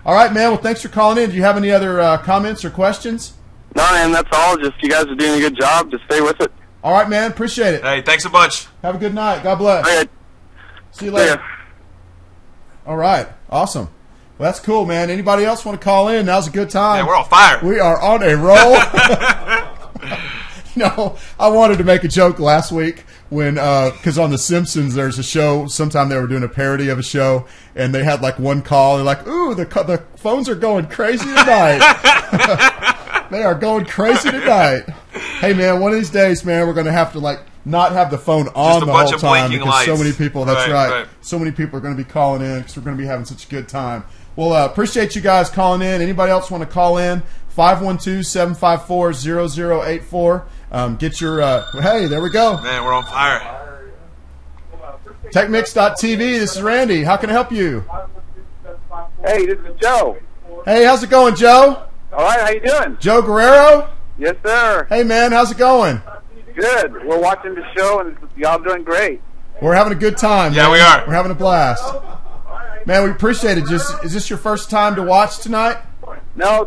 All right, man. Well, thanks for calling in. Do you have any other comments or questions? No, man, that's all. Just you guys are doing a good job. Just stay with it. All right, man. Appreciate it. Hey, thanks a bunch. Have a good night. God bless. All right. See you later. All right. Awesome. Well, that's cool, man. Anybody else want to call in? Now's a good time. Yeah, we're on fire. We are on a roll. I wanted to make a joke last week when, because on The Simpsons, there's a show, sometime they were doing a parody of a show, and they had like one call, and they're like, ooh, the phones are going crazy tonight. They are going crazy tonight. Hey, man, one of these days, man, we're going to have to not have the phone on the whole time because so many people, that's right, so many people are going to be calling in because we're going to be having such a good time. Well, appreciate you guys calling in. Anybody else want to call in? 512-754-0084. Get your, hey, there we go. Man, we're on fire. tekmix11, this is Randy. How can I help you? Hey, this is Joe. Hey, how's it going, Joe? All right, how you doing? Joe Guerrero? Yes, sir. Hey, man, how's it going? Good. We're watching the show, and y'all doing great. We're having a good time. Yeah, man. we are. We're having a blast. Man, we appreciate it. Is this your first time to watch tonight? No,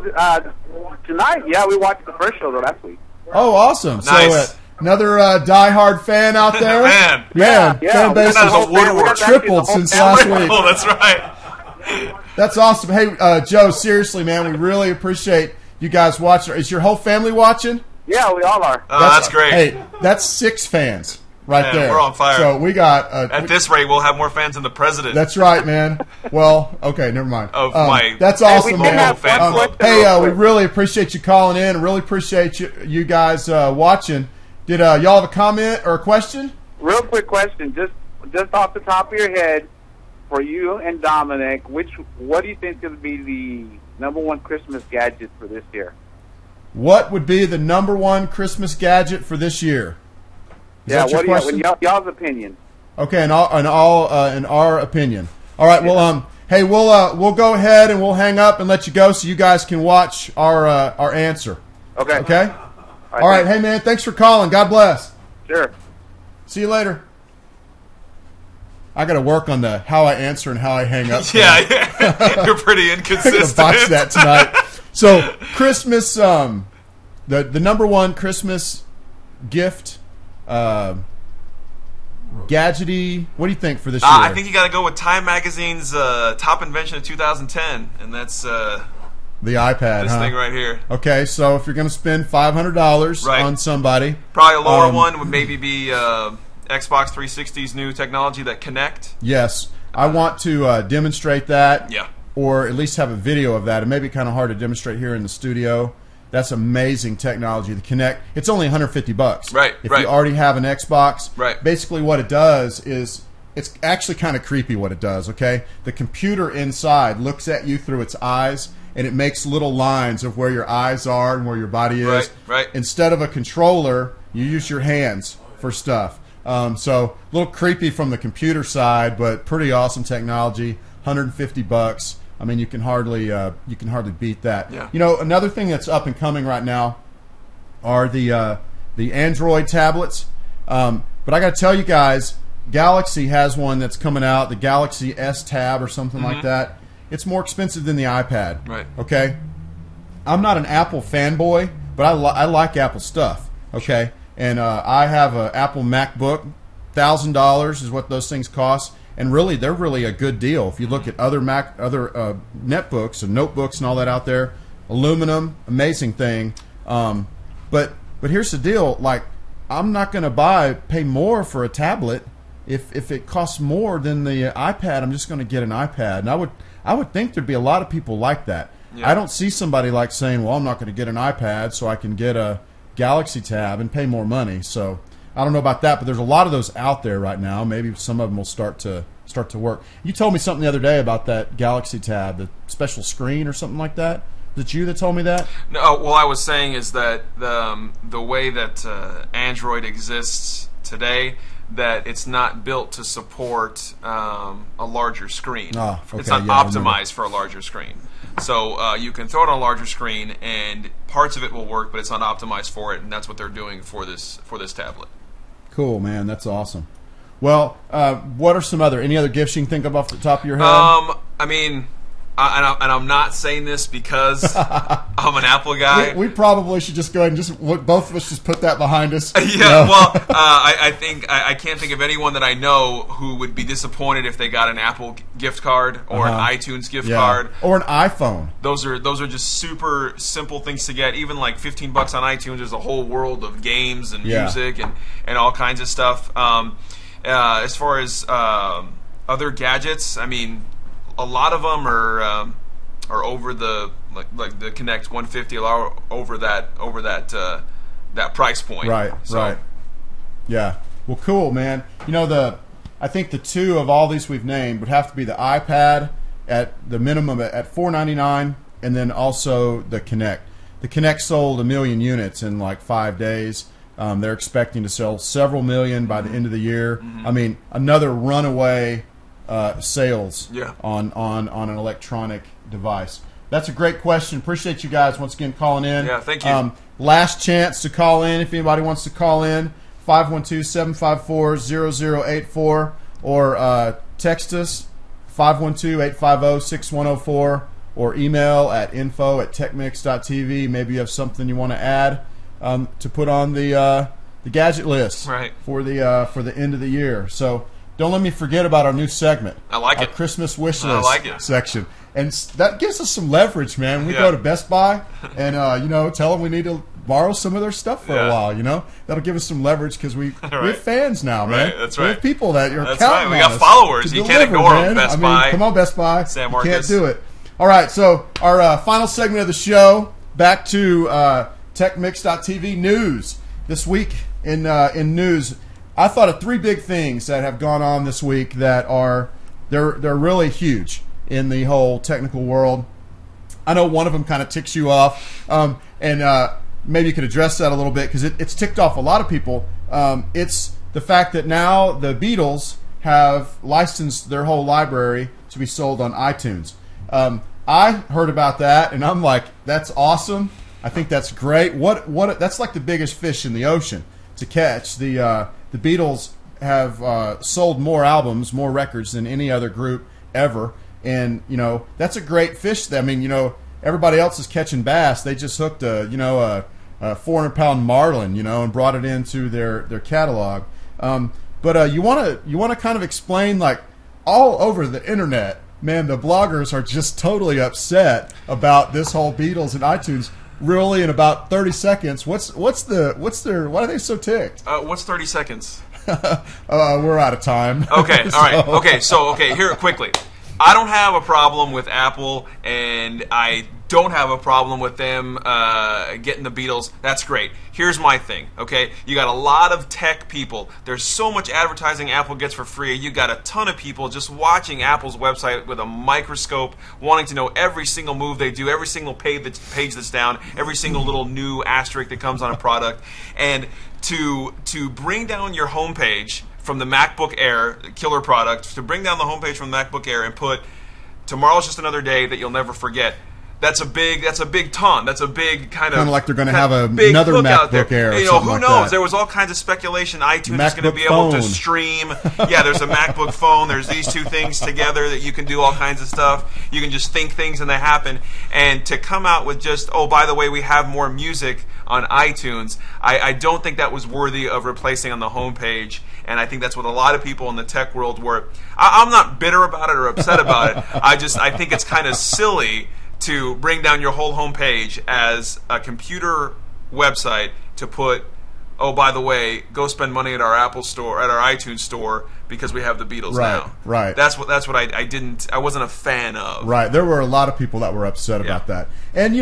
tonight, yeah, we watched the first show last week. Oh, awesome. Nice. So another diehard fan out there. Man. Man, Yeah, fan base that's a woodwork. has tripled since last week. Oh, that's right. That's awesome. Hey, Joe, seriously, man, we really appreciate you guys watching. Is your whole family watching? Yeah, we all are. Oh, that's great. Hey, that's 6 fans right Man, there. we're on fire. So we got... At this rate, we'll have more fans than the president. That's right, man. Well, okay, never mind. That's awesome, we did man. have one question real We quick. really appreciate you calling in. Really appreciate you guys watching. Did y'all have a comment or a question? Real quick question, just off the top of your head, for you and Dominic, what do you think is going to be the number one Christmas gadget for this year? What would be the number one Christmas gadget for this year? Is that your question? Y'all's opinion. Okay, in our opinion. All right. Well, hey, we'll go ahead and we'll hang up and let you go so you guys can watch our answer. Okay. Okay. All right. Hey, man. Thanks for calling. God bless. Sure. See you later. I got to work on the how I answer and how I hang up. Yeah. You're pretty I'm inconsistent. gonna botch that tonight. So Christmas, the number one Christmas gift, gadgety. What do you think for this year? I think you got to go with Time Magazine's top invention of 2010, and that's the iPad. this huh? thing right here. Okay, so if you're going to spend $500 Right. on somebody, Probably a lower one would maybe be Xbox 360's new technology, that Kinect. yes, I want to demonstrate that. Yeah. Or at least have a video of that. It may be kind of hard to demonstrate here in the studio. That's amazing technology. The Kinect, it's only $150. Right, If right. you already have an Xbox. Right. Basically what it does is, it's actually kind of creepy what it does, okay? The computer inside looks at you through its eyes, and it makes little lines of where your eyes are and where your body is. Right, right. Instead of a controller, you use your hands for stuff. So a little creepy from the computer side, but pretty awesome technology. $150. I mean, you can hardly beat that. Yeah. You know, another thing that's up and coming right now are the Android tablets. But I got to tell you guys, Galaxy has one that's coming out, the Galaxy S Tab or something like that. It's more expensive than the iPad. Right. Okay. I'm not an Apple fanboy, but I like Apple stuff. Okay. And I have an Apple MacBook. $1,000 is what those things cost. And really, they're really a good deal. If you look at other netbooks and notebooks and all that out there, aluminum, amazing thing. But here's the deal: like, I'm not going to pay more for a tablet if it costs more than the iPad. I'm just going to get an iPad, and I would think there'd be a lot of people like that. Yeah. I don't see somebody like saying, "Well, I'm not going to get an iPad, so I can get a Galaxy Tab and pay more money." So I don't know about that, but there's a lot of those out there right now. Maybe some of them will start to work. You told me something the other day about that Galaxy Tab, the special screen or something like that. Is it you that told me that? No, well, I was saying is that the way that Android exists today, that it's not built to support a larger screen. Oh, okay. It's not optimized for a larger screen. So you can throw it on a larger screen, and parts of it will work, but it's not optimized for it, and that's what they're doing for this tablet. Cool, man. That's awesome. Well, what are any other gifts you can think of off the top of your head? I mean, and I'm not saying this because I'm an Apple guy. We probably should just go ahead and both of us just put that behind us. Yeah, well, I think I can't think of anyone that I know who would be disappointed if they got an Apple gift card or an iTunes gift card or an iPhone. Those are just super simple things to get. Even like $15 on iTunes, there's a whole world of games and music and all kinds of stuff. As far as other gadgets, I mean, a lot of them are over the like the Kinect 150 are over that price point. Right. Right. Yeah. Well, cool, man. You know, I think the two of all these we've named would have to be the iPad at the minimum at $499, and then also the Kinect. The Kinect sold 1 million units in like 5 days. They're expecting to sell several million by the end of the year. I mean, another runaway sales on an electronic device. That's a great question. Appreciate you guys once again calling in. Yeah, thank you. Last chance to call in if anybody wants to call in, 512-754-0084, or text us 512-850-6104, or email at info@tekmix11.tv. Maybe you have something you want to add to put on the gadget list for the end of the year. So don't let me forget about our new segment. I like our it. Christmas wish list section. And that gives us some leverage, man. We go to Best Buy and tell them we need to borrow some of their stuff for a while. That'll give us some leverage because we have fans now, man. Right, that's right. We have people that are that's counting right. We on got us followers. to You deliver, can't ignore man. them. Best Buy. Come on, Best Buy. San You Marcos. can't do it. All right, so our final segment of the show, back to tekmix.tv news. This week in news, I thought of 3 big things that have gone on this week that are they're really huge in the whole technical world. I know one of them kind of ticks you off, and maybe you could address that a little bit because it's ticked off a lot of people. It's the fact that now the Beatles have licensed their whole library to be sold on iTunes. I heard about that, and I'm like, that's awesome. I think that's great. What? That's like the biggest fish in the ocean to catch. The Beatles have sold more albums, more records than any other group ever. And, that's a great fish. I mean, everybody else is catching bass. They just hooked a 400-pound marlin, and brought it into their catalog. But you want to kind of explain, like, all over the internet, man, the bloggers are just totally upset about this whole Beatles and iTunes. Really, in about 30 seconds, why are they so ticked? What's 30 seconds? We're out of time. Okay, all right. Okay, here quickly. I don't have a problem with Apple, and I don't have a problem with them getting the Beatles. That's great. Here's my thing, okay? You got a lot of tech people. There's so much advertising Apple gets for free. You got a ton of people just watching Apple's website with a microscope, wanting to know every single move they do, every single page that's down, every single little new asterisk that comes on a product. And to bring down your homepage from the MacBook Air, killer product, to bring down the homepage from the MacBook Air and put "Tomorrow's just another day that you'll never forget." That's a big ton. That's a big kind of like they're going to have another MacBook Air. Or something who like knows? that. There was all kinds of speculation. iTunes is going to be phone. able to stream. Yeah, there's a MacBook phone. There's these two things together that you can do all kinds of stuff. You can just think things and they happen. And to come out with just, oh, by the way, we have more music on iTunes, I don't think that was worthy of replacing on the homepage. And I think that's what a lot of people in the tech world were. I'm not bitter about it or upset about it. I think it's kind of silly to bring down your whole homepage as a computer website to put, oh, by the way, go spend money at our Apple store, at our iTunes store, because we have the Beatles now. Right. That's what I wasn't a fan of. Right. There were a lot of people that were upset about that. And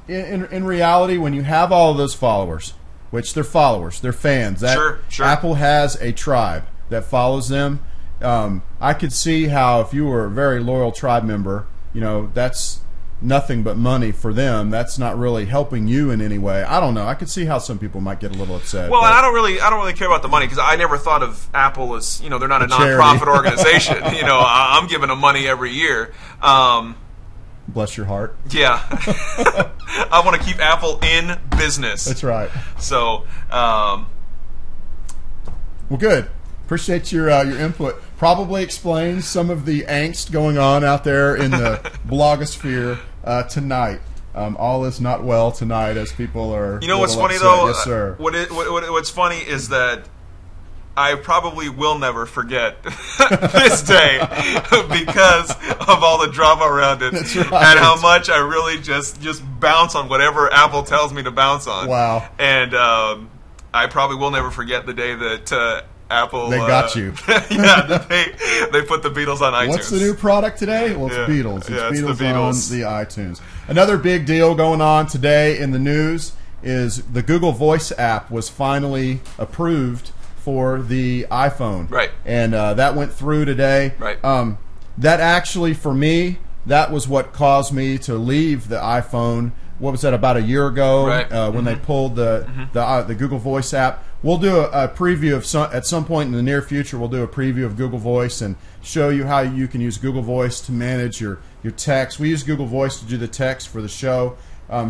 in reality, when you have all of those followers, which they're followers, they're fans. Sure. Apple has a tribe that follows them. I could see how if you were a very loyal tribe member, that's nothing but money for them. That's not really helping you in any way. I don't know. I could see how some people might get a little upset. Well, and I don't really care about the money because I never thought of Apple as they're not a nonprofit organization. I'm giving them money every year. Bless your heart. Yeah, I want to keep Apple in business. That's right. So, well, good. Appreciate your input. Probably explains some of the angst going on out there in the blogosphere tonight. All is not well tonight, as people are. You know what's funny upset. though? Yes, sir. What's funny is that I probably will never forget this day because of all the drama around it. That's right. And how much I really just bounce on whatever Apple tells me to bounce on. Wow. And I probably will never forget the day that Apple... They got you. Yeah, they put the Beatles on iTunes. What's the new product today? Well, it's Beatles. It's Beatles on the iTunes. Another big deal going on today in the news is the Google Voice app was finally approved for the iPhone. Right. And that went through today. Right. That actually, for me, that was what caused me to leave the iPhone. What was that, about a year ago? Right. When they pulled the Google Voice app. We'll do a preview of at some point in the near future. We'll do a preview of Google Voice and show you how you can use Google Voice to manage your text. We use Google Voice to do the text for the show.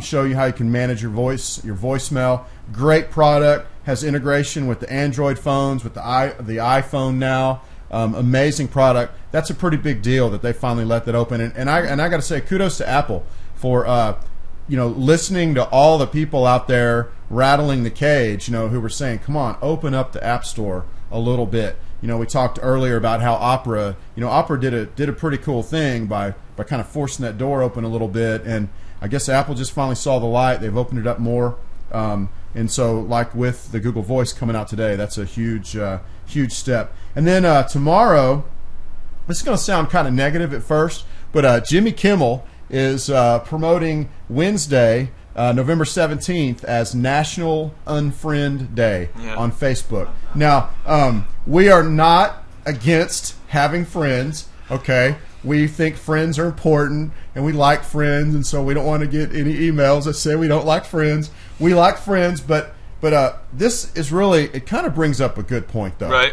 Show you how you can manage your voicemail. Great product. Has integration with the Android phones, with the iPhone now. Amazing product. That's a pretty big deal that they finally let that open. And I got to say, kudos to Apple for listening to all the people out there rattling the cage, who were saying, come on, open up the App Store a little bit. We talked earlier about how Opera did a pretty cool thing by kind of forcing that door open a little bit, and I guess Apple just finally saw the light. They've opened it up more, and so like with the Google Voice coming out today, that's a huge step. And then tomorrow, this is going to sound kind of negative at first, but Jimmy Kimmel is promoting Wednesday, November 17th, as National Unfriend Day on Facebook. Now, we are not against having friends, okay? We think friends are important, and we like friends, and so we don't want to get any emails that say we don't like friends. We like friends, but this is really, it kind of brings up a good point, though. Right.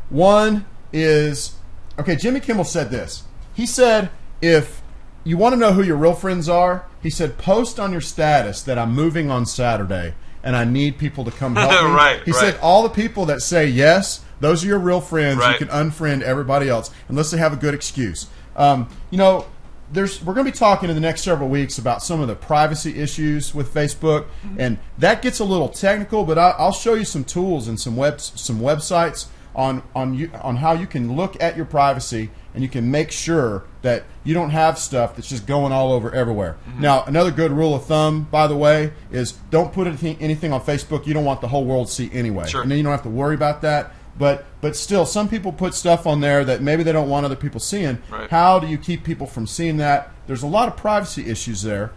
One is, okay, Jimmy Kimmel said this. He said, if you want to know who your real friends are, he said, post on your status that I'm moving on Saturday and I need people to come help me. Right, he said all the people that say yes, those are your real friends. Right. You can unfriend everybody else unless they have a good excuse. We're going to be talking in the next several weeks about some of the privacy issues with Facebook, and that gets a little technical, but I'll show you some tools and some websites on how you can look at your privacy and you can make sure that you don't have stuff that's just going all over everywhere. Now, another good rule of thumb, by the way, is don't put anything on Facebook you don't want the whole world to see anyway. Sure. And then you don't have to worry about that. But still, some people put stuff on there that maybe they don't want other people seeing. Right. How do you keep people from seeing that? There's a lot of privacy issues there.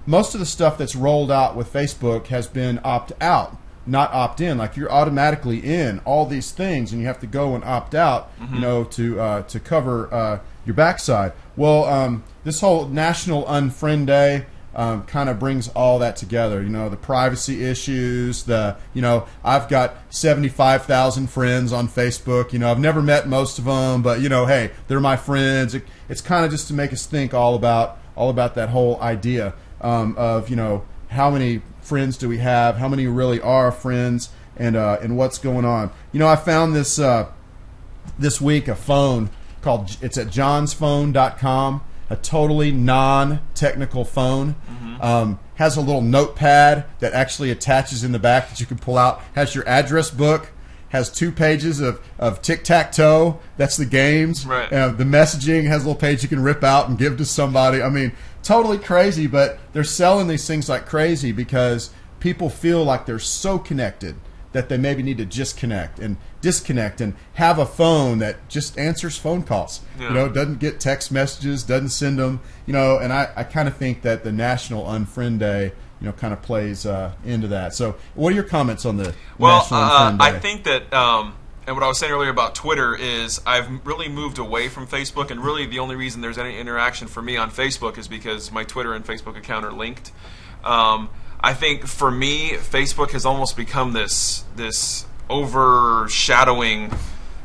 Most of the stuff that's rolled out with Facebook has been opt-out, not opt-in. Like you're automatically in all these things, and you have to go and opt out, to cover your backside. Well, this whole National Unfriend Day kind of brings all that together. The privacy issues. I've got 75,000 friends on Facebook. I've never met most of them, but hey, they're my friends. It's kind of just to make us think all about that whole idea of how many friends do we have, how many really are friends, and what's going on. I found this week a phone it's at johnsphone.com, a totally non-technical phone. Has a little notepad that actually attaches in the back that you can pull out, has your address book, has 2 pages of tic-tac-toe, that's the games. Right. The messaging has a little page you can rip out and give to somebody. I mean, totally crazy, but they're selling these things like crazy because people feel like they're so connected that they maybe need to disconnect and have a phone that just answers phone calls. Yeah. Doesn't get text messages, doesn't send them. And I kind of think that the National Unfriend Day, kind of plays into that. So, what are your comments on the National Unfriend Day? I think that, and what I was saying earlier about Twitter is I've really moved away from Facebook, and really the only reason there's any interaction for me on Facebook is because my Twitter and Facebook account are linked. I think for me, Facebook has almost become this overshadowing.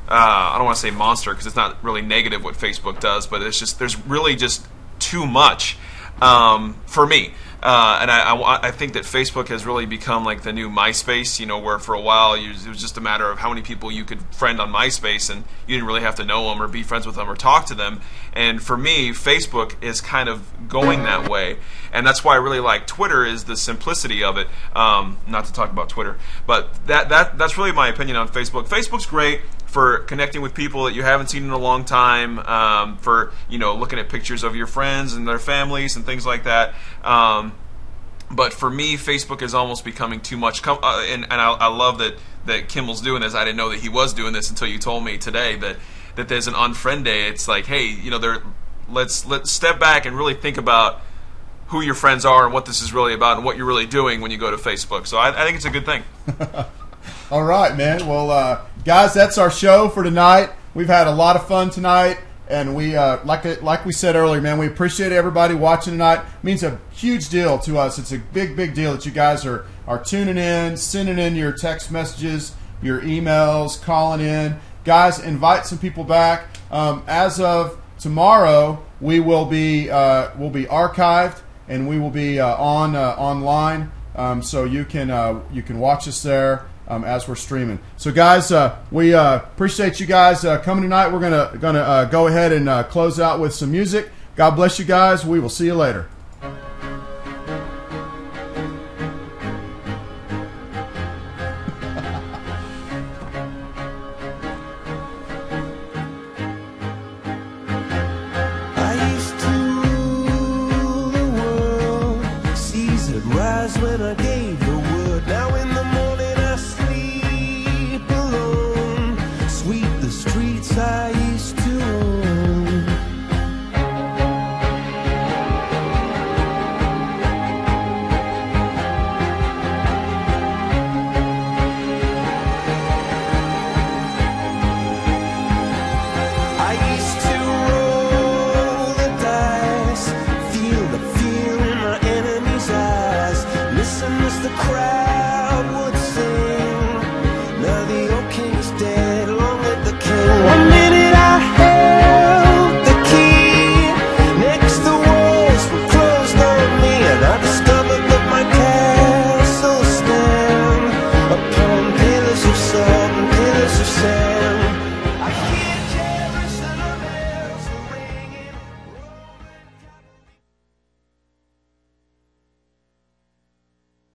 I don't want to say monster because it's not really negative what Facebook does, but it's just there's really just too much for me. And I think that Facebook has really become like the new MySpace, where for a while it was just a matter of how many people you could friend on MySpace, and you didn't really have to know them or be friends with them or talk to them. And for me, Facebook is kind of going that way, and that's why I really like Twitter, is the simplicity of it. Not to talk about Twitter, but that's really my opinion on Facebook. Facebook's great for connecting with people that you haven't seen in a long time, for looking at pictures of your friends and their families and things like that. But for me, Facebook is almost becoming too much. And I love that Kimmel's doing this. I didn't know that he was doing this until you told me today that there's an Unfriend Day. It's like, hey, let's step back and really think about who your friends are and what this is really about and what you're really doing when you go to Facebook. So I think it's a good thing. All right, man. Well, guys, that's our show for tonight. We've had a lot of fun tonight, and we, like we said earlier, man, we appreciate everybody watching tonight. It means a huge deal to us. It's a big, big deal that you guys are tuning in, sending in your text messages, your emails, calling in. Guys, invite some people back. As of tomorrow, we will be archived, and we will be online, so you can watch us there. as we're streaming. So, guys, we appreciate you guys coming tonight. We're gonna go ahead and close out with some music. God bless you guys. We will see you later. When I gave the word, now in the morning I sleep alone, sweep the streets I used to own. I used to roll the dice, feel the fear in my enemy's eyes. Listen as the crowd would sing. Now the old king's dead, long live the king.